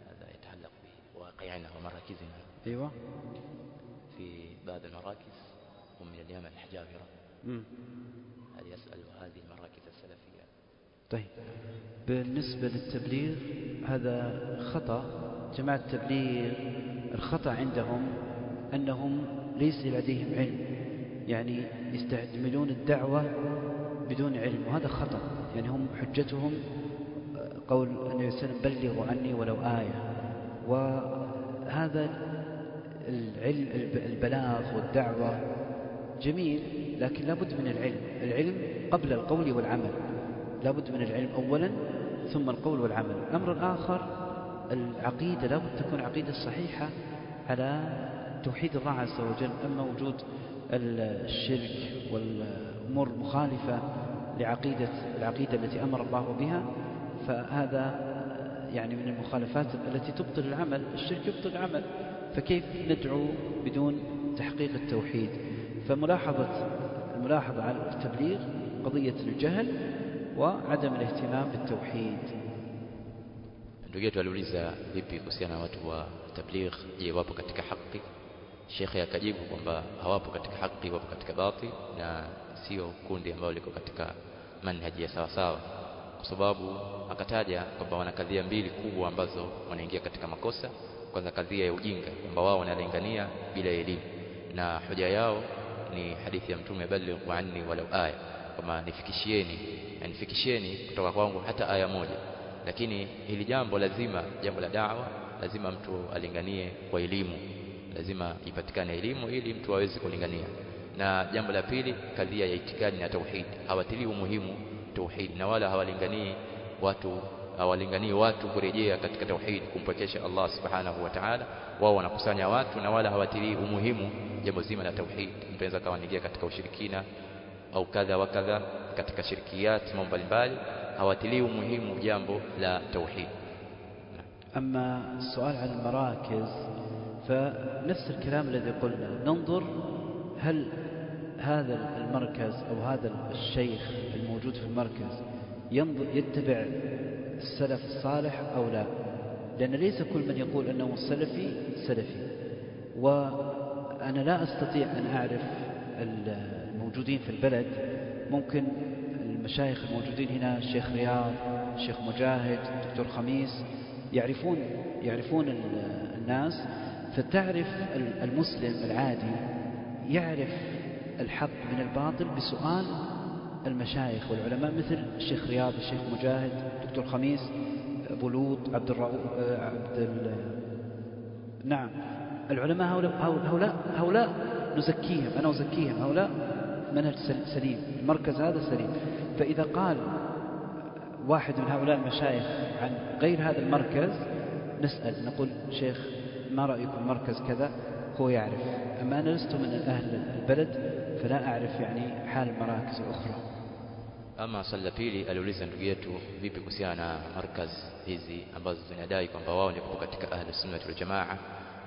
هذا يتعلق بواقعنا ومراكزنا. أيوة. في بعض المراكز هم من اليمن الحجابرة. هل يسأل هذه المراكز السلفية؟ طيب، بالنسبة للتبليغ هذا خطأ. جماعة التبليغ الخطأ عندهم أنهم ليس لديهم علم، يعني يستعملون الدعوة بدون علم، وهذا خطأ. يعني هم حجتهم قول النبي صلى الله عليه وسلم بلغوا عني ولو آية، وهذا العلم البلاغ والدعوة جميل، لكن لابد من العلم. العلم قبل القول والعمل، لابد من العلم أولا ثم القول والعمل. الأمر الآخر العقيدة، لابد تكون عقيدة صحيحة على توحيد الله عز وجل. أما وجود الشرك والأمور المخالفة العقيدة التي أمر الله بها، فهذا يعني من المخالفات التي تبطل العمل. الشرك يبطل العمل، فكيف ندعو بدون تحقيق التوحيد؟ الملاحظة على التبليغ قضية الجهل وعدم الاهتمام بالتوحيد. Ndugu yetu aliuliza vipi kuhusiana na watu wa tabligh, je, wapo katika haki? Sheikh akajibu kwamba hawapo katika haki, wapo katika batil, na sio kundi ambalo liko katika manhaji ya sawa sawa, kwa sababu akataja kwamba wana kadhia mbili kubwa ambazo wanaingia katika makosa. Kwanza kadhia ya ujinga, kwamba wao wanalingania bila elimu, na hoja yao ni hadithi ya Mtume balighu anni walau aya, kama nifikishieni kutoka kwangu hata aya moja. Lakini hili jambo la da'wa lazima mtu alinganie kwa elimu, lazima ipatikane elimu ili mtu aweze kulingania. Na jambo la pili, kadhia ya itikadi na tauhid, hawatilii umuhimu tauhid na wala hawalinganii watu kurejea katika tauhid, kumpwekesha Allah subhanahu wa ta'ala. Wao wanakusanya watu na wala hawatilii umuhimu jambo zima la tauhid. Mpenza kama niingia katika ushirikina au kadha wa kadha katika shirkiyat mambo mbalimbali, hawatilii umuhimu jambo la tauhid. أما السؤال عن المراكز فنفس الكلام الذي قلنا، ننظر هل هذا المركز أو هذا الشيخ الموجود في المركز يتبع السلف الصالح أو لا، لأن ليس كل من يقول أنه سلفي. وأنا لا أستطيع أن أعرف الموجودين في البلد، ممكن المشايخ الموجودين هنا الشيخ رياض، الشيخ مجاهد، الدكتور خميس يعرفون الناس، فتعرف المسلم العادي يعرف الحق من الباطل بسؤال المشايخ والعلماء مثل الشيخ رياض، الشيخ مجاهد، الدكتور خميس، أبو لوط، نعم، العلماء هؤلاء نزكيهم، أنا أزكيهم، هؤلاء منهج سليم، المركز هذا سليم. فإذا قال واحد من هؤلاء المشايخ عن غير هذا المركز نسأل، نقول شيخ ما رأيكم مركز كذا، هو يعرف. أما أنا لست من أهل البلد فلا أعرف يعني حال المراكز الأخرى. Ama swali la pili aliuliza ndugu yetu vipi kuhusiana na markaz hizi ambazo zinadai kwamba wao ndipo katika Ahlus Sunnah wal Jamaa,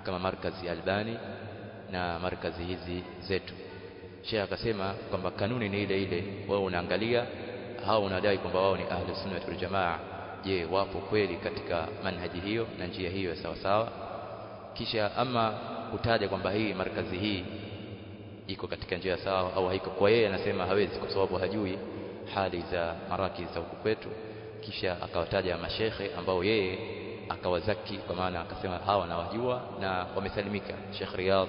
kama markazi ya Albani na markazi hizi zetu. Sheikh akasema kwamba kanuni ni ile ile, wao unaangalia hao unadai kwamba wao ni Ahlus Sunnah wal Jamaa, je, wapo kweli katika manhaji hiyo na njia hiyo ya sawa sawa? Kisha ama kutaja kwamba hii markazi hii iko katika njia sawa au haiko, kwa yeye anasema hawezi, kwa sababu hajui hali za marakiz za huku kwetu. Kisha akawataja mashekhe ambao yeye akawazaki, kwa maana akasema hawa nawajua na wamesalimika, Sheikh Riyadh,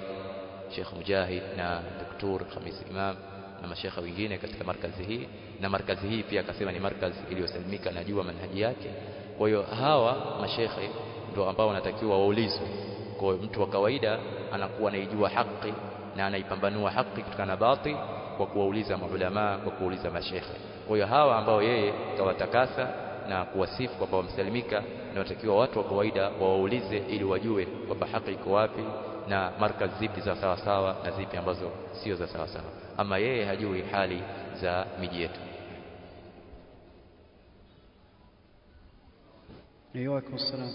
Sheikh Mujahid na Dr. Khamis Imam na mashekhe wengine katika markazi hii. Na markazi hii pia akasema ni markazi iliyosalimika, najua manhaji yake. Kwa hiyo hawa mashekhe ndio ambao wanatakiwa waulizwe. Kwa hiyo mtu wa kawaida anakuwa anaijua haki na anaipambanua haki kutokana na batil kwa kuwauliza maulama, kwa kuuliza mashekhe. Kwa hiyo hawa ambao yeye kawatakasa na kuwasifu kwamba wamesalimika, na watakiwa watu wa kawaida wawaulize ili wajue kwamba haki iko wapi na markaz zipi za sawa sawa na zipi ambazo sio za sawa sawa. Ama yeye hajui hali za miji yetu. Alaykum assalam.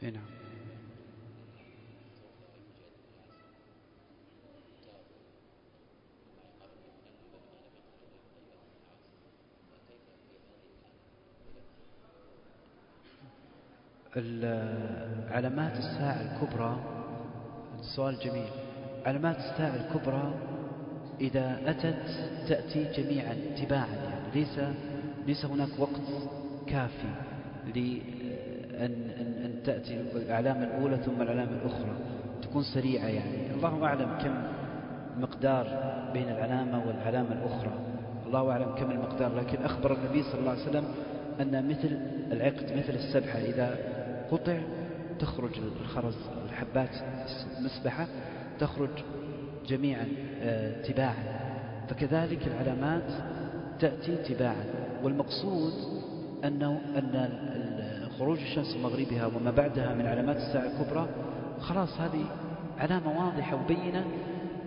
نعم. علامات الساعة الكبرى، السؤال جميل. علامات الساعة الكبرى إذا أتت تأتي جميعا تباعا، يعني ليس هناك وقت كافي أن تأتي الأعلام الأولى ثم الأعلام الأخرى، تكون سريعة. يعني الله أعلم كم مقدار بين العلامة والعلامة الأخرى، الله أعلم كم المقدار، لكن أخبر النبي صلى الله عليه وسلم أن مثل العقد مثل السبحة، إذا قطع تخرج الخرز، الحبات المسبحة تخرج جميعا تباعا، فكذلك العلامات تأتي تباعا. والمقصود أن خروج الشمس ومغربها وما بعدها من علامات الساعة الكبرى خلاص هذه علامة واضحة وبينة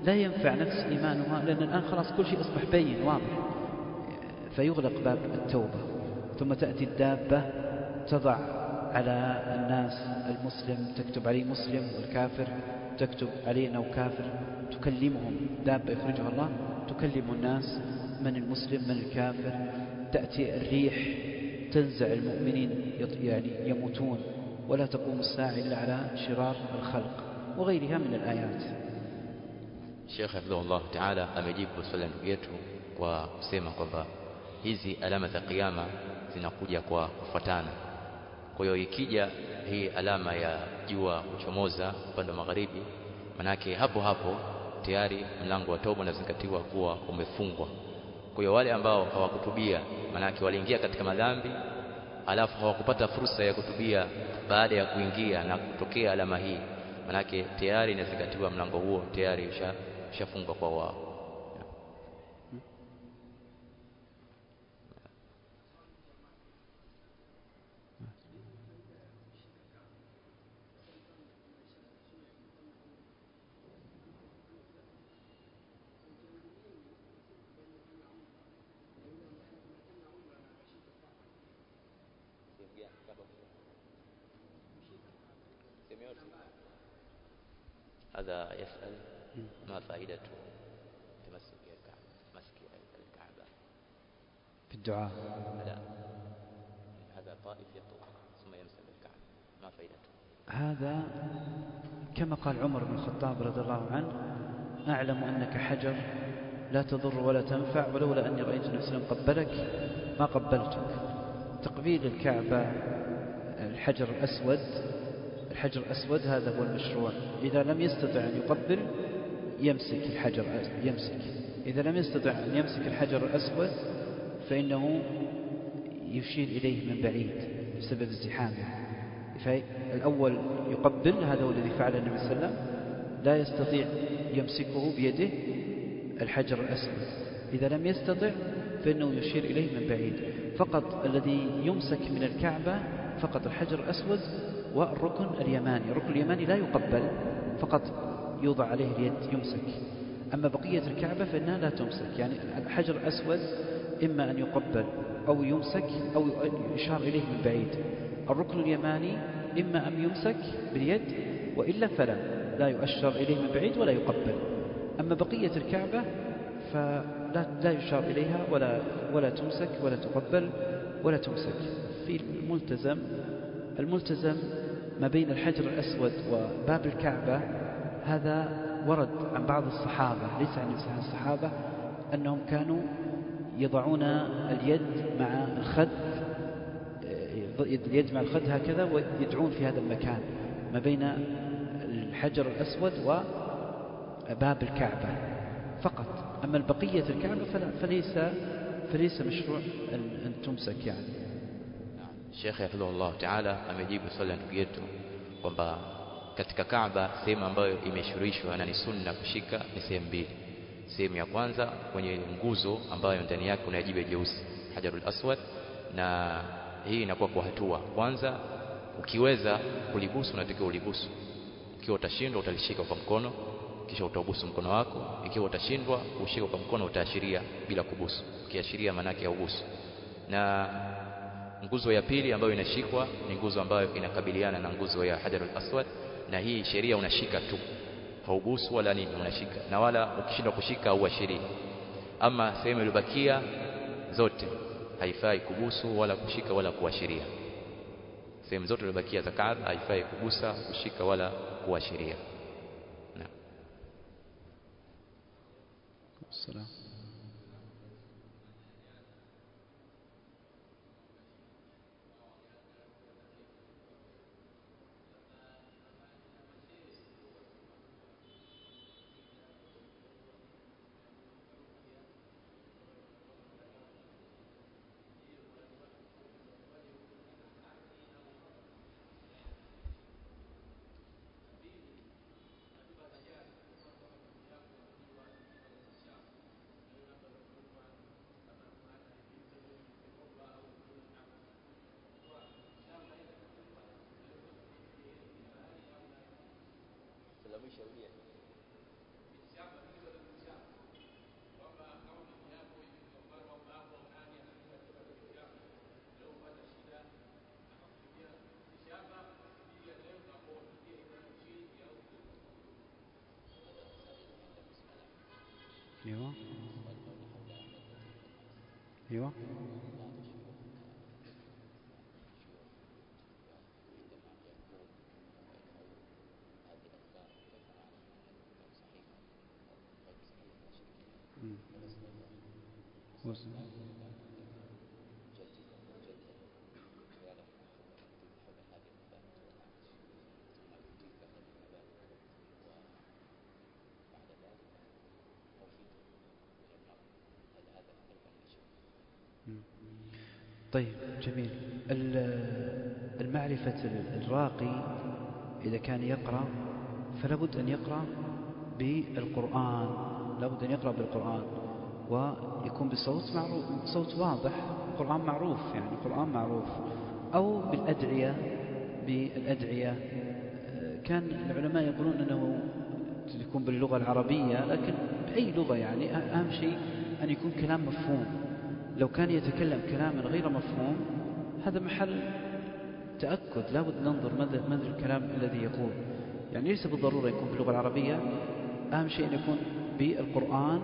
لا ينفع نفس إيمانها، لأن الآن خلاص كل شيء أصبح بين واضح، فيغلق باب التوبة. ثم تأتي الدابة تضع على الناس المسلم، تكتب عليه مسلم، والكافر تكتب عليه أنه كافر، تكلمهم، دابة يخرجها الله تكلم الناس من المسلم من الكافر. تأتي الريح تنزع المؤمنين يعني يموتون، ولا تقوم الساعة إلا على شرار الخلق، وغيرها من الآيات. Sheikh Hafidhullah Ta'ala amejibu swali la ndugu yetu kwa kusema kwamba hizi alama za kiyama zinakuja kwa kufuatana. Kwa hiyo ikija hii alama ya jua kuchomoza upande wa magharibi, manake hapo hapo tayari mlango wa toba unazingatiwa kuwa umefungwa. Kwa hiyo wale ambao hawakutubia, manake waliingia katika madhambi alafu hawakupata fursa ya kutubia baada ya kuingia na kutokea alama hii, manake tayari inazingatiwa mlango huo tayari ushafungwa kwa wao. هذا يسأل ما فائدة تمسك الكعبة في الدعاء؟ لا، هذا طائف يطوف ثم يمسك الكعبة، ما فائدته؟ هذا كما قال عمر بن الخطاب رضي الله عنه: أعلم أنك حجر لا تضر ولا تنفع، ولولا أني رأيت النبي صلى الله عليه وسلم قبلك ما قبلتك. تقبيل الكعبة الحجر الأسود، الحجر الأسود هذا هو المشروع. إذا لم يستطع أن يقبل يمسك الحجر، يمسك. إذا لم يستطع أن يمسك الحجر الأسود فإنه يشير إليه من بعيد بسبب ازدحامه. فالأول يقبل، هذا هو الذي فعله النبي صلى الله عليه وسلم، لا يستطيع يمسكه بيده الحجر الأسود. إذا لم يستطع فإنه يشير إليه من بعيد. فقط الذي يمسك من الكعبة فقط الحجر الأسود والركن اليماني. الركن اليماني لا يقبل، فقط يوضع عليه اليد يمسك. أما بقية الكعبة فإنها لا تمسك. يعني الحجر الأسود إما أن يقبل أو يمسك أو يشار إليه من بعيد. الركن اليماني إما أن يمسك باليد وإلا فلا، لا يؤشر إليه من بعيد ولا يقبل. أما بقية الكعبة فلا يشار إليها ولا تمسك ولا تقبل ولا تمسك. في الملتزم ما بين الحجر الأسود وباب الكعبة، هذا ورد عن بعض الصحابة، ليس عن الصحابة، أنهم كانوا يضعون اليد مع الخد، اليد مع الخد هكذا، ويدعون في هذا المكان ما بين الحجر الأسود وباب الكعبة فقط. أما البقية الكعبة فليس مشروع أن تمسك يعني. Sheikh Hafidhullah Ta'ala amejibu swali la ndugu yetu kwamba katika Kaaba sehemu ambayo imeshurishwa na ni sunna kushika ni sehemu mbili. Sehemu ya kwanza kwenye nguzo ambayo ndani yake kuna jiwe jeusi Hajarul Aswad, na hii inakuwa kwa hatua. Kwanza ukiweza kulibusu unatakiwa ulibusu. Ikiwa utashindwa utalishika kwa mkono kisha utabusu mkono wako. Ikiwa utashindwa ushike kwa mkono, utaashiria bila kubusu. Ukiashiria maana yake ya ubusu. Na nguzo ya pili ambayo inashikwa ni nguzo ambayo inakabiliana na nguzo ya Hajarul Aswad, na hii sheria unashika tu, haubusu wala nini, unashika, na wala ukishindwa kushika au ashiria. Ama sehemu iliyobakia zote haifai kubusu wala kushika wala kuashiria. Sehemu zote iliyobakia za Kaaba haifai kugusa, kushika wala kuashiria. Assalam. ايوه ايوه طيب جميل. المعرفة الراقي إذا كان يقرأ فلا بد أن يقرأ بالقرآن، لا بد أن يقرأ بالقرآن ويكون بصوت معروف، صوت واضح، القرآن معروف، يعني القرآن معروف، أو بالأدعية. كان العلماء يقولون أنه يكون باللغة العربية، لكن بأي لغة يعني أهم شيء أن يكون كلام مفهوم. لو كان يتكلم كلاما غير مفهوم هذا محل تأكد، لا بد ننظر ماذا الكلام الذي يقول، يعني ليس بالضرورة يكون باللغة العربية، أهم شيء أن يكون بالقرآن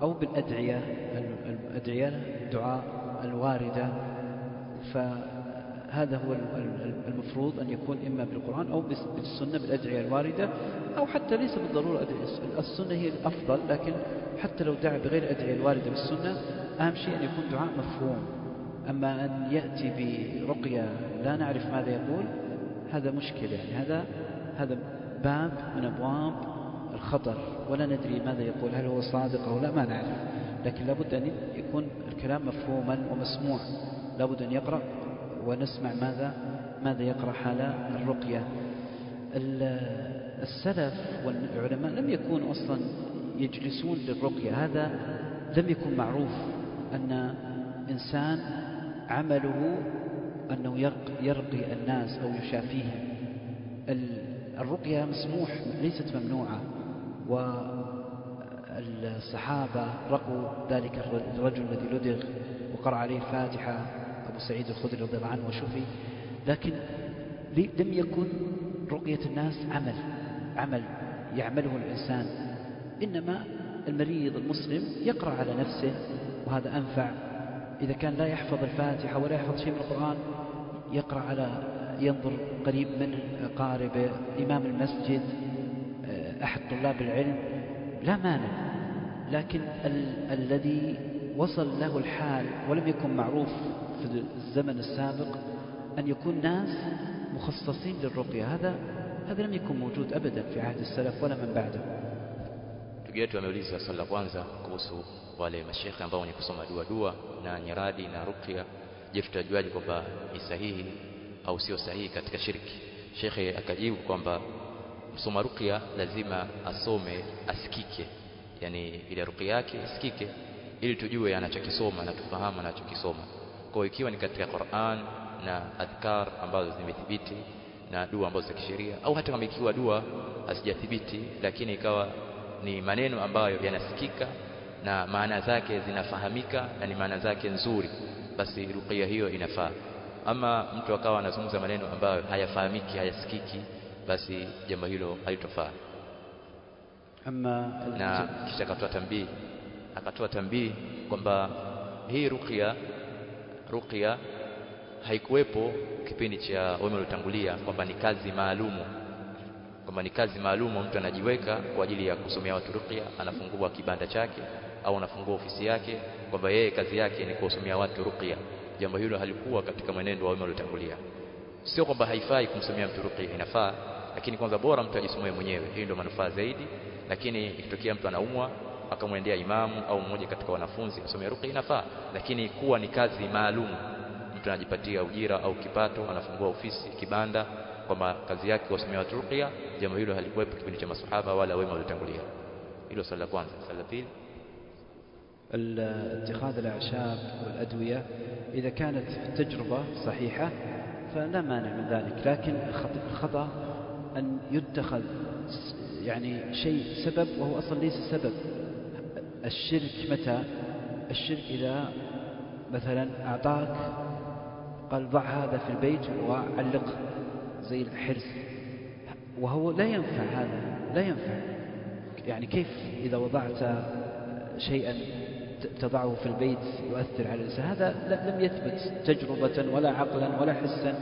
أو بالأدعية، الدعاء الواردة. فهذا هو المفروض أن يكون إما بالقرآن أو بالسنة بالأدعية الواردة، أو حتى ليس بالضرورة السنة هي الأفضل، لكن حتى لو دعا بغير الأدعية الواردة بالسنة أهم شيء أن يكون دعاء مفهوم. أما أن يأتي برقية لا نعرف ماذا يقول هذا مشكلة، يعني هذا باب من أبواب الخطر، ولا ندري ماذا يقول، هل هو صادق أو لا ما نعرف، لكن لابد أن يكون الكلام مفهوما ومسموع، لابد أن يقرأ ونسمع ماذا يقرأ حال الرقية. السلف والعلماء لم يكونوا أصلا يجلسون للرقية، هذا لم يكن معروف أن إنسان عمله أنه يرقي الناس أو يشافيهم. الرقية مسموح ليست ممنوعة، والصحابة رقوا ذلك الرجل الذي لدغ وقرأ عليه الفاتحة، أبو سعيد الخدري رضي الله عنه وشفي، لكن لم يكن رقية الناس عمل يعمله الإنسان، إنما المريض المسلم يقرأ على نفسه وهذا أنفع. إذا كان لا يحفظ الفاتحة ولا يحفظ شيء من القرآن ينظر قريب من قارب إمام المسجد، أحد طلاب العلم، لا مانع. لكن الذي وصل له الحال ولم يكن معروف في الزمن السابق أن يكون ناس مخصصين للرقية، هذا لم يكن موجود أبدا في عهد السلف ولا من بعده. Ndugu yetu ameuliza swali la kwanza kuhusu wale mashekhe ambao wenye kusoma dua na nyaradi na ruqya. Je, tutajuaje kwamba ni sahihi au sio sahihi katika shirki? Shekhe akajibu kwamba msoma ruqya lazima asome asikike, yani ile ruqya yake isikike ili tujue anachokisoma na tufahamu anachokisoma. Kwa ikiwa ni katika Qur'an na adhkar ambazo zimethibiti na dua ambazo za kisheria, au hata kama ikiwa dua hazijathibiti lakini ikawa ni maneno ambayo yanasikika na maana zake zinafahamika na ni maana zake nzuri, basi ruqya hiyo inafaa. Ama mtu akawa anazungumza maneno ambayo hayafahamiki, hayasikiki, basi jambo hilo halitofaa. Na kisha akatoa tambii kwamba hii ruqya haikuwepo kipindi cha wema waliotangulia, kwamba ni kazi maalumu mtu anajiweka kwa ajili ya kusomea watu ruqya, anafungua kibanda chake au anafungua ofisi yake kwamba yeye kazi yake ni kusomea watu ruqya. Jambo hilo halikuwa katika mwenendo wa wema waliotangulia. Sio kwamba haifai kumsomea mtu ruqya, inafaa, lakini kwanza bora mtu ajisomee mwenyewe, hiyo ndio manufaa zaidi. Lakini ikitokea mtu anaumwa akamwendea imamu au mmoja katika wanafunzi asomee ruqya, inafaa, lakini kuwa ni kazi maalumu, mtu anajipatia ujira au kipato, anafungua ofisi, kibanda, kwamba kazi yake kusomea watu ruqya, jambo hilo halikuwepo kipindi cha maswahaba wala wema waliotangulia. Hilo swali la kwanza. Swali la pili, اتخاذ الأعشاب والأدوية إذا كانت تجربة صحيحة فلا مانع من ذلك، لكن الخطأ أن يعني شيء سبب وهو أصلا ليس سبب. الشرك متى؟ الشرك إذا مثلا أعطاك قال ضع هذا في البيت وعلقه زي الحرز، وهو لا ينفع، هذا لا ينفع. يعني كيف إذا وضعت شيئا تضعه في البيت يؤثر على الإنسان؟ هذا لم يثبت تجربة ولا عقلا ولا حسا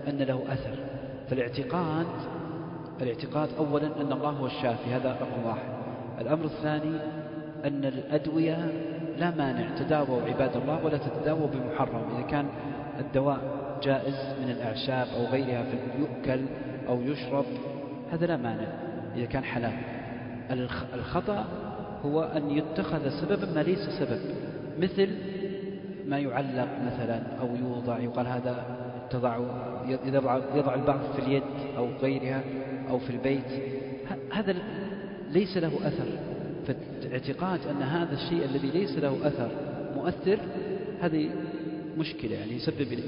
أن له أثر. فالاعتقاد أولا أن الله هو الشافي، هذا رقم واحد. الأمر الثاني أن الأدوية لا مانع تداووا عباد الله ولا تتداووا بمحرم. إذا كان الدواء جائز من الأعشاب أو غيرها يؤكل أو يشرب هذا لا مانع إذا كان حلال. الخطأ هو أن يتخذ سببا ما ليس سبب، مثل ما يعلق مثلا أو يوضع، يقال هذا يضع البعض في اليد أو غيرها أو في البيت، هذا ليس له أثر. فاعتقاد أن هذا الشيء الذي ليس له أثر مؤثر هذه مشكلة، يعني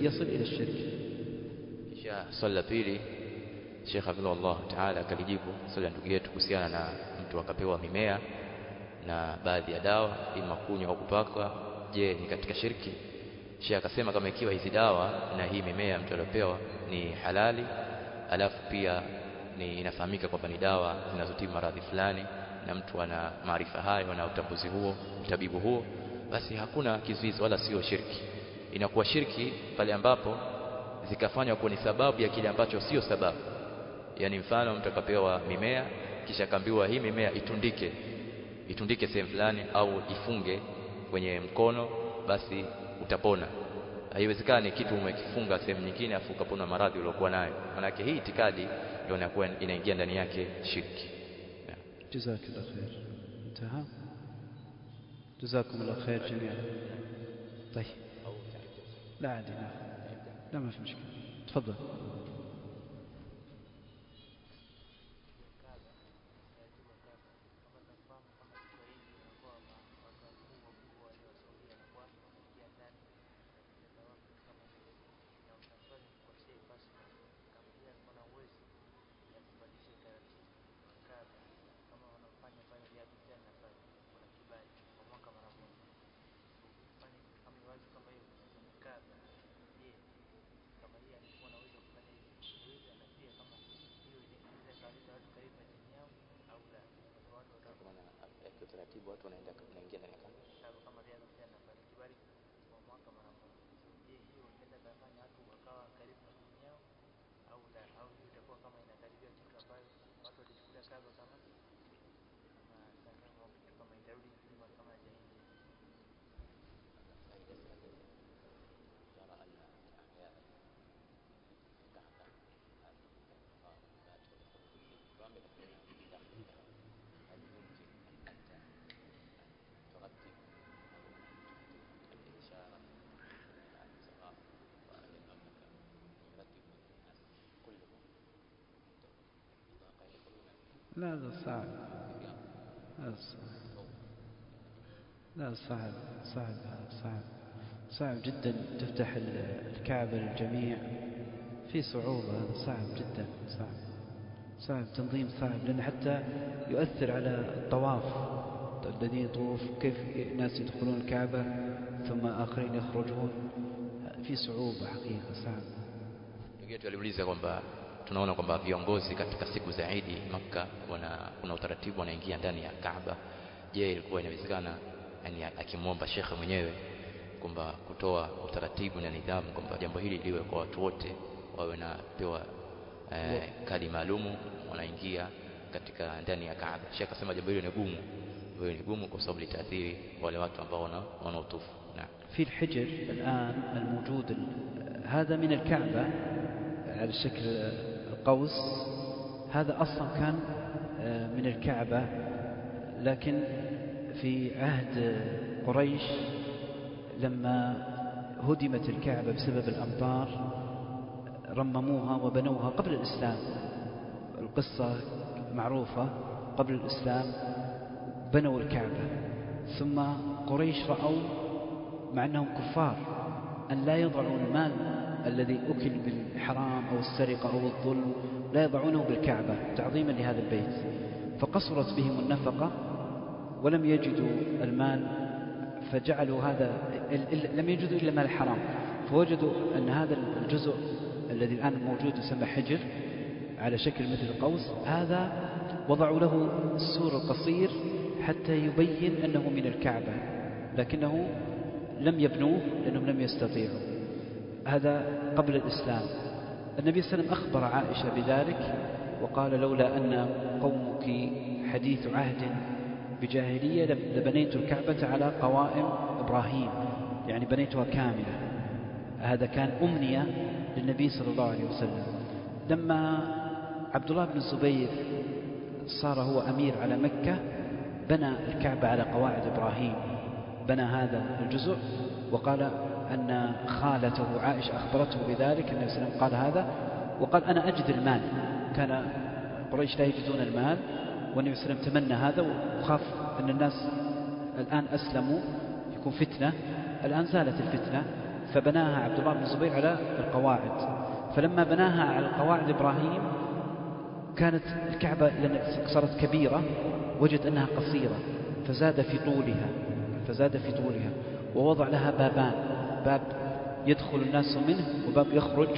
يصل إلى الشرك. kisha swali la pili Sheikh Abdullah Taala akalijibu swali la ndugu yetu kuhusiana na mtu akapewa mimea na baadhi ya dawa ima kunywa au kupaka, je ni katika shirki? Sheikh akasema kama ikiwa hizi dawa na hii mimea mtu aliyopewa ni halali, alafu pia ni inafahamika kwamba ni dawa zinazotibu maradhi fulani na mtu ana maarifa hayo na utambuzi huo, utabibu huo, basi hakuna kizuizi wala sio shirki. Inakuwa shirki pale ambapo zikafanywa kuwa ni sababu ya kile ambacho sio sababu. Yani mfano mtu akapewa mimea kisha akaambiwa hii mimea itundike sehemu fulani au ifunge kwenye mkono basi utapona. Haiwezekani kitu umekifunga sehemu nyingine afu ukapona maradhi uliokuwa nayo. Maana yake hii itikadi ndio inakuwa inaingia ndani yake shirki. Jazakallahu khair. انتهى. جزاكم الله خير جميعا. طيب لا عادي، لا ما في مشكلة، تفضل. Taratibu watu wanaingia ndani kama riadha vijana kwa kibali kwa mwaka mara moja. Je, hiyo inaweza kufanya watu wakawa karibu na dini yao au la, au itakuwa kama inakaribia kitu ambayo watu walichukulia kaza kama kama itarudi nyuma kama jahili. لا هذا صعب، لا صعب جدا تفتح الكعبة للجميع، في صعوبة، هذا صعب جدا، صعب تنظيم صعب، لأن حتى يؤثر على الطواف الذين يطوف، كيف ناس يدخلون الكعبة ثم آخرين يخرجون، في صعوبة حقيقة صعب. Tuliuliza kwamba tunaona kwamba viongozi katika siku za Eid Makka kuna utaratibu wanaingia ndani ya Kaaba. Je, ilikuwa inawezekana yani akimwomba shekhe mwenyewe kwamba kutoa utaratibu na nidhamu kwamba jambo hili liwe kwa watu wote, wawe na pewa kadi maalumu wanaingia katika ndani ya Kaaba? Shekhe akasema jambo hilo ni gumu kwa sababu litaathiri wale watu ambao wanaotufu. Naam. في الحجر الآن الموجود هذا من الكعبة على شكل القوس، هذا أصلا كان من الكعبة، لكن في عهد قريش لما هدمت الكعبة بسبب الأمطار رمموها وبنوها قبل الإسلام، القصة معروفة، قبل الإسلام بنوا الكعبة، ثم قريش رأوا مع أنهم كفار أن لا يضعوا المال الذي أكل بالحرام أو السرقة أو الظلم لا يضعونه بالكعبة تعظيما لهذا البيت، فقصرت بهم النفقة ولم يجدوا المال، فجعلوا هذا لم يجدوا إلا مال الحرام، فوجدوا أن هذا الجزء الذي الآن موجود يسمى حجر على شكل مثل القوس، هذا وضعوا له السور القصير حتى يبين أنه من الكعبة، لكنه لم يبنوه لأنهم لم يستطيعوا. هذا قبل الإسلام. النبي صلى الله عليه وسلم أخبر عائشة بذلك وقال: لولا أن قومك حديث عهد بجاهلية لبنيت الكعبة على قوائم إبراهيم، يعني بنيتها كاملة. هذا كان أمنية للنبي صلى الله عليه وسلم. لما عبد الله بن الزبير صار هو أمير على مكة بنى الكعبة على قواعد إبراهيم، بنى هذا الجزء، وقال أن خالته عائشة أخبرته بذلك. النبي صلى الله عليه وسلم قال هذا، وقال: أنا أجد المال. كان قريش لا يجدون المال، والنبي صلى الله عليه وسلم تمنى هذا وخاف أن الناس الآن أسلموا يكون فتنة. الآن زالت الفتنة، فبناها عبد الله بن الزبير على القواعد. فلما بناها على قواعد إبراهيم كانت الكعبة لأن صارت كبيرة وجد أنها قصيرة، فزاد في طولها ووضع لها بابان، باب يدخل الناس منه وباب يخرج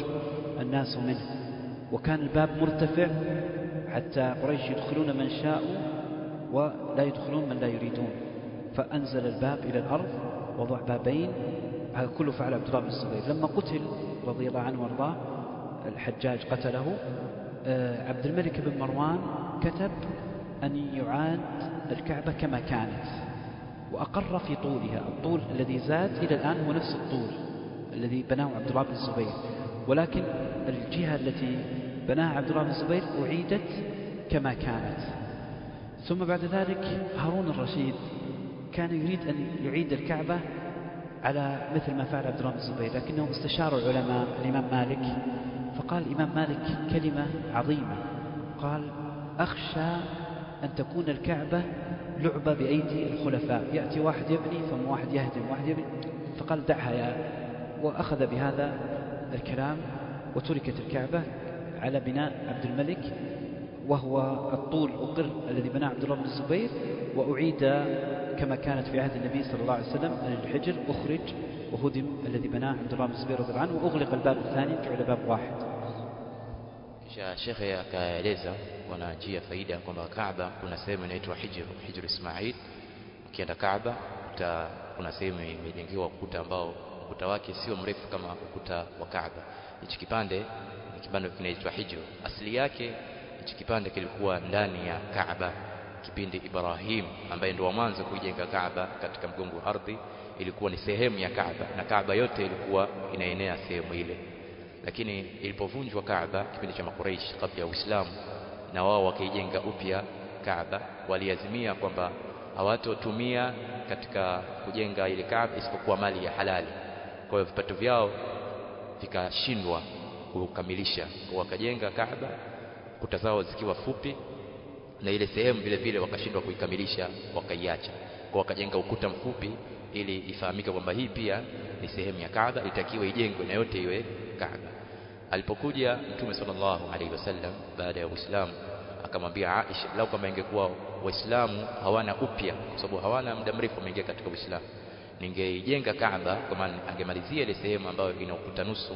الناس منه، وكان الباب مرتفع حتى قريش يدخلون من شاءوا ولا يدخلون من لا يريدون، فأنزل الباب إلى الأرض وضع بابين. هذا كله فعل عبد الله بن الزبير. لما قتل رضي الله عنه وارضاه، الحجاج قتله، عبد الملك بن مروان كتب أن يعاد الكعبة كما كانت، وأقر في طولها. الطول الذي زاد إلى الآن هو نفس الطول الذي بناه عبد الله بن الزبير، ولكن الجهة التي بناها عبد الله بن الزبير أعيدت كما كانت. ثم بعد ذلك هارون الرشيد كان يريد أن يعيد الكعبة على مثل ما فعل عبد الله بن الزبير، لكنه استشار العلماء الإمام مالك، فقال الإمام مالك كلمة عظيمة، قال: أخشى أن تكون الكعبة لعبة بأيدي الخلفاء، يأتي واحد يبني ثم واحد يهدم واحد يبني، فقال: دعها يا. وأخذ بهذا الكلام وتركت الكعبة على بناء عبد الملك، وهو الطول أقر الذي بناه عبد الله بن الزبير، وأعيد كما كانت في عهد النبي صلى الله عليه وسلم. الحجر أخرج وهدم الذي بناه عبد الله بن الزبير رضي الله عنه، وأغلق الباب الثاني جعل باب واحد. Kisha shekhe akaeleza kuna njia faida kwamba Kaaba kuna sehemu inaitwa Hijr Ismail. Ukienda Kaaba kuna sehemu imejengewa ukuta ambao ukuta wake sio mrefu kama ukuta wa Kaaba. Hichi kipande ni kipande kinaitwa Hijr. Asili yake hichi kipande kilikuwa ndani ya Kaaba kipindi Ibrahim ambaye ndio wa mwanzo kujenga Kaaba katika mgongo wa ardhi, ilikuwa ni sehemu ya Kaaba na Kaaba yote ilikuwa inaenea sehemu ile. Lakini ilipovunjwa Kaaba kipindi cha Makuraish kabla ya Uislamu, na wao wakaijenga upya Kaaba, waliazimia kwamba hawatotumia katika kujenga ile Kaaba isipokuwa mali ya halali. Kwa hiyo vipato vyao vikashindwa kukamilisha, wakajenga Kaaba kuta zao zikiwa fupi, na ile sehemu vile vile wakashindwa kuikamilisha, wakaiacha. Kwa wakajenga ukuta mfupi ili ifahamike kwamba hii pia ni sehemu ya Kaaba, itakiwa ijengwe na yote iwe Kaaba. Alipokuja Mtume sallallahu alaihi wasallam baada ya Uislamu, akamwambia Aisha, lau kama ingekuwa Waislamu hawana upya, kwa sababu hawana muda mrefu wameingia katika Uislamu, ningeijenga Kaaba kwa maana angemalizia ile sehemu ambayo ina ukuta nusu,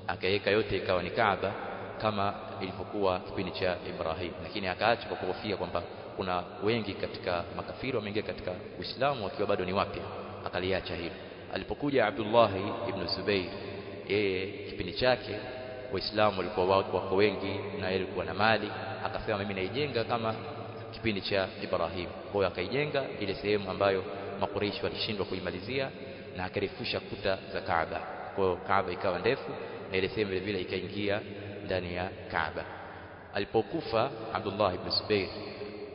akaweka yote ikawa ni Kaaba kama ilivyokuwa kipindi cha Ibrahim. Lakini akaacha kwa kuhofia kwamba kuna wengi katika makafiri wameingia katika Uislamu wakiwa bado ni wapya, akaliacha hilo. Alipokuja Abdullah ibn Zubayr, yeye kipindi chake Waislamu walikuwa wako wengi na yeye alikuwa na mali, akasema mimi naijenga kama kipindi cha Ibrahim. Kwa hiyo akaijenga ile sehemu ambayo Makuraish walishindwa kuimalizia, na akarefusha kuta za Kaaba. Kwa hiyo Kaaba ikawa ndefu na ile sehemu vile vile ikaingia ndani ya Kaaba. Alipokufa Abdullah ibn Zubayr,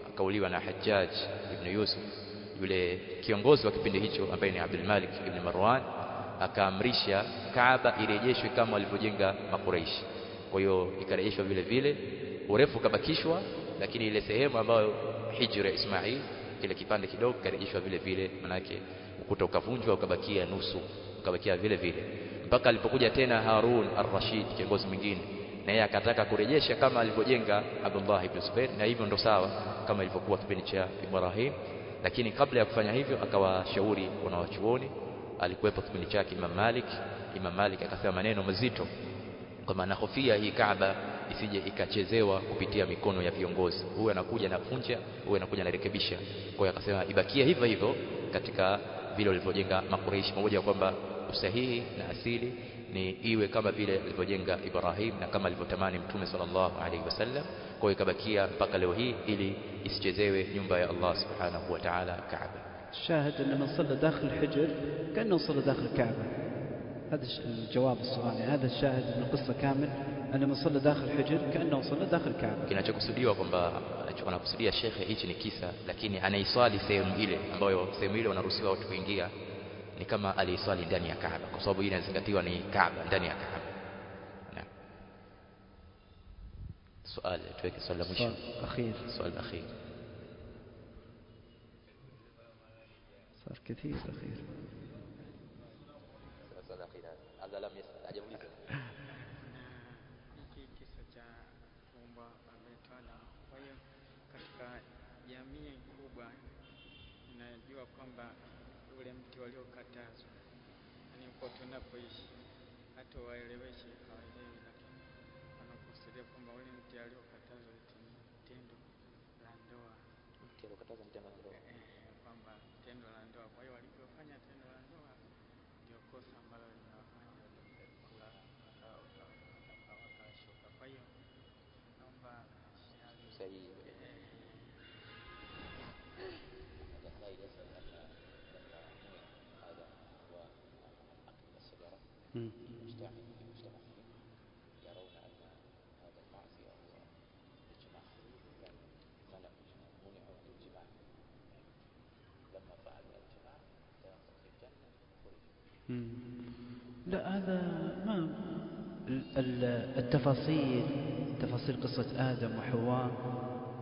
akauliwa na Hajjaj ibn Yusuf, yule kiongozi wa kipindi hicho ambaye ni Abdul Malik ibn Marwan, akaamrisha Kaaba irejeshwe kama walivyojenga Makuraish. Kwa hiyo ikarejeshwa vile vile, urefu kabakishwa, lakini ile sehemu ambayo Hijr Ismail, kile kipande kidogo karejeshwa vile vile, manake ukuta ukavunjwa ukabakia nusu, ukabakia vile vile mpaka alipokuja tena Harun ar-Rashid, kiongozi mwingine, na yeye akataka kurejesha kama alivyojenga Abdullah ibn Zubair, na hivyo ndo sawa kama ilivyokuwa kipindi cha Ibrahim. Lakini kabla ya kufanya hivyo akawashauri wanawachuoni. Alikuwepo kipindi chake Imam Malik. Imam Malik akasema maneno mazito kwamba anahofia hii Kaaba isije ikachezewa kupitia mikono ya viongozi, huyu anakuja na kunja, huyu anakuja na rekebisha. Kwa hiyo akasema ibakie hivyo hivyo katika vile walivyojenga Makuraishi, pamoja kwamba usahihi na asili ni iwe kama vile alivyojenga Ibrahim na kama alivyotamani Mtume sallallahu alaihi wasallam. Kwa hiyo ikabakia mpaka leo hii ili isichezewe nyumba ya Allah subhanahu wa ta'ala, Kaaba. الشاهد أن من صلى داخل الحجر كأنه صلى داخل الكعبة. هذا الجواب السؤال. هذا الشاهد من القصة كامل أن من صلى داخل الحجر كأنه صلى داخل الكعبة. Kinachokusudiwa kwamba anachokusudia shekhe hichi ni kisa, lakini anaiswali sehemu ile ambayo sehemu ile wanaruhusiwa watu kuingia ni kama aliiswali ndani ya Kaaba, kwa sababu hii inazingatiwa ni Kaaba, ndani ya Kaaba. Naam. Swali tuweke swali la mwisho. Swali akhir. صار كثير أخير. Swali akhir. Hada lam yasal ajabuliza. Hiki kisa cha kuumba ametwala. Kwa hiyo katika jamii kubwa inajua kwamba ule mti waliokatazwa, yani uko tunapoishi, hata waeleweshe hawaelewi, lakini wanakusudia kwamba ule mti aliokatazwa ni tendo la ndoa. Mti aliokatazwa ni tendo la ndoa. Kwamba tendo la ndoa. Kwa hiyo walivyofanya tendo la ndoa ndio kosa ambalo linawafanya wakashuka. Kwa hiyo naomba sahihi. لا هذا ما التفاصيل قصة آدم وحواء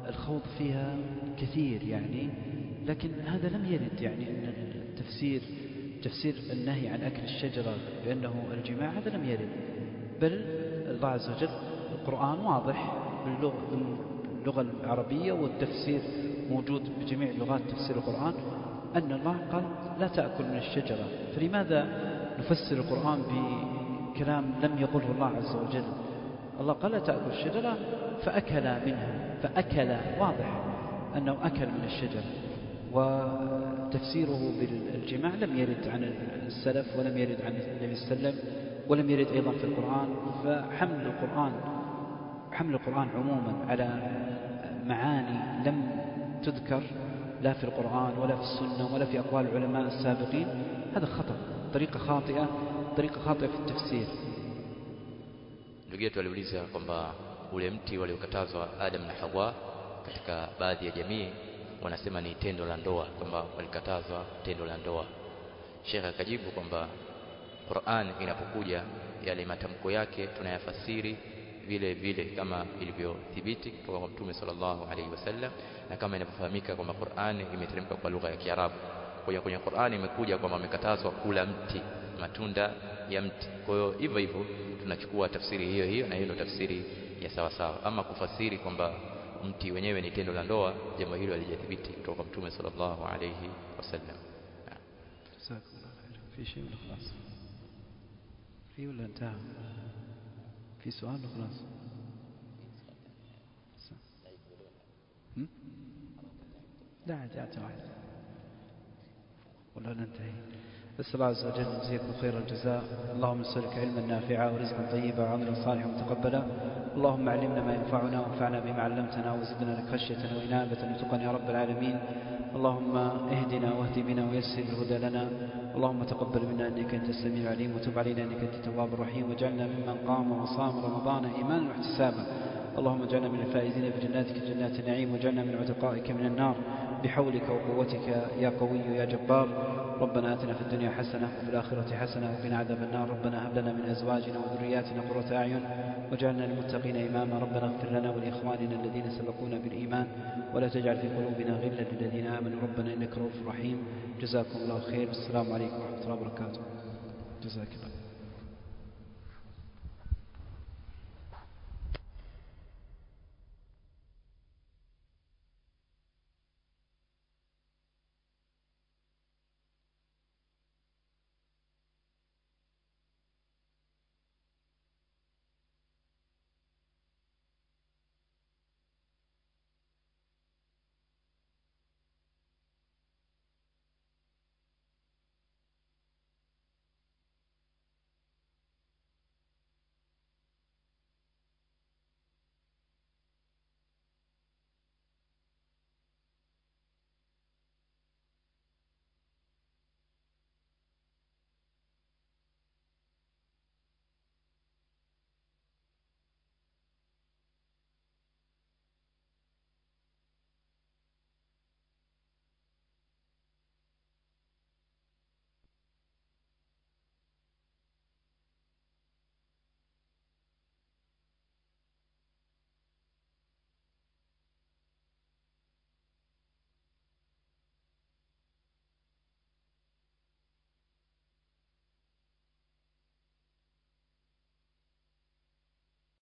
الخوض فيها كثير يعني، لكن هذا لم يرد يعني أن تفسير النهي عن أكل الشجرة بأنه الجماع، هذا لم يرد. بل الله عز وجل القرآن واضح باللغة العربية، والتفسير موجود بجميع لغات تفسير القرآن، أن الله قال لا تأكل من الشجرة. فلماذا نفسر القرآن بكلام لم يقله الله عز وجل؟ الله قال لا تأكل الشجرة فأكل منها، فأكل واضح أنه أكل من الشجرة. وتفسيره بالجماع لم يرد عن السلف ولم يرد عن النبي صلى الله عليه وسلم ولم يرد أيضا في القرآن. فحمل القرآن عموما على معاني لم تذكر لا في القرآن ولا في السنة ولا في أقوال العلماء السابقين، هذا خطأ، طريقة خاطئة في التفسير. Ndugu yetu aliuliza kwamba ule mti waliokatazwa Adam na Hawa katika baadhi ya jamii wanasema ni tendo la ndoa, kwamba walikatazwa tendo la ndoa. Sheikh akajibu kwamba Qur'an inapokuja yale matamko yake tunayafasiri vile vile kama ilivyothibiti kutoka kwa Mtume sallallahu alaihi wasallam, na kama inavyofahamika kwamba Qur'an imeteremka kwa lugha ya Kiarabu. Kwa hiyo kwenye Qur'an imekuja kwamba wamekatazwa kula mti, matunda ya mti. Kwa hiyo hivyo tunachukua tafsiri hiyo na hiyo ndio tafsiri ya sawa sawa. Ama kufasiri kwamba mti wenyewe ni tendo la ndoa, jambo hilo halijathibiti kutoka kwa Mtume sallallahu alaihi wasallam. جزاكم الله خير. في شيء ولا خلاص؟ في ولا انتهى؟ في سؤال ولا خلاص؟ لا عاد واحد ولا ننتهي. بس الله عز وجل يجزيكم خير الجزاء. اللهم نسألك علما نافعا ورزقا طيبا وعملا صالحا متقبلا. اللهم علمنا ما ينفعنا وانفعنا بما علمتنا وزدنا لك خشية وإنابة وتقى يا رب العالمين. اللهم اهدنا واهد بنا ويسر الهدى لنا. اللهم تقبل منا انك انت السميع العليم وتب علينا انك انت التواب الرحيم، واجعلنا ممن قام وصام رمضان ايمانا واحتسابا. اللهم اجعلنا من الفائزين بجناتك جنات النعيم، واجعلنا من عتقائك من النار بحولك وقوتك يا قوي يا جبار. ربنا آتنا في الدنيا حسنة وفي الآخرة حسنة وقنا عذاب النار. ربنا هب لنا من أزواجنا وذرياتنا قرة أعين واجعلنا للمتقين إماما. ربنا اغفر لنا ولإخواننا الذين سبقونا بالإيمان ولا تجعل في قلوبنا غلا للذين آمنوا ربنا إنك رؤوف رحيم. جزاكم الله خير. السلام عليكم ورحمة الله وبركاته. جزاك الله.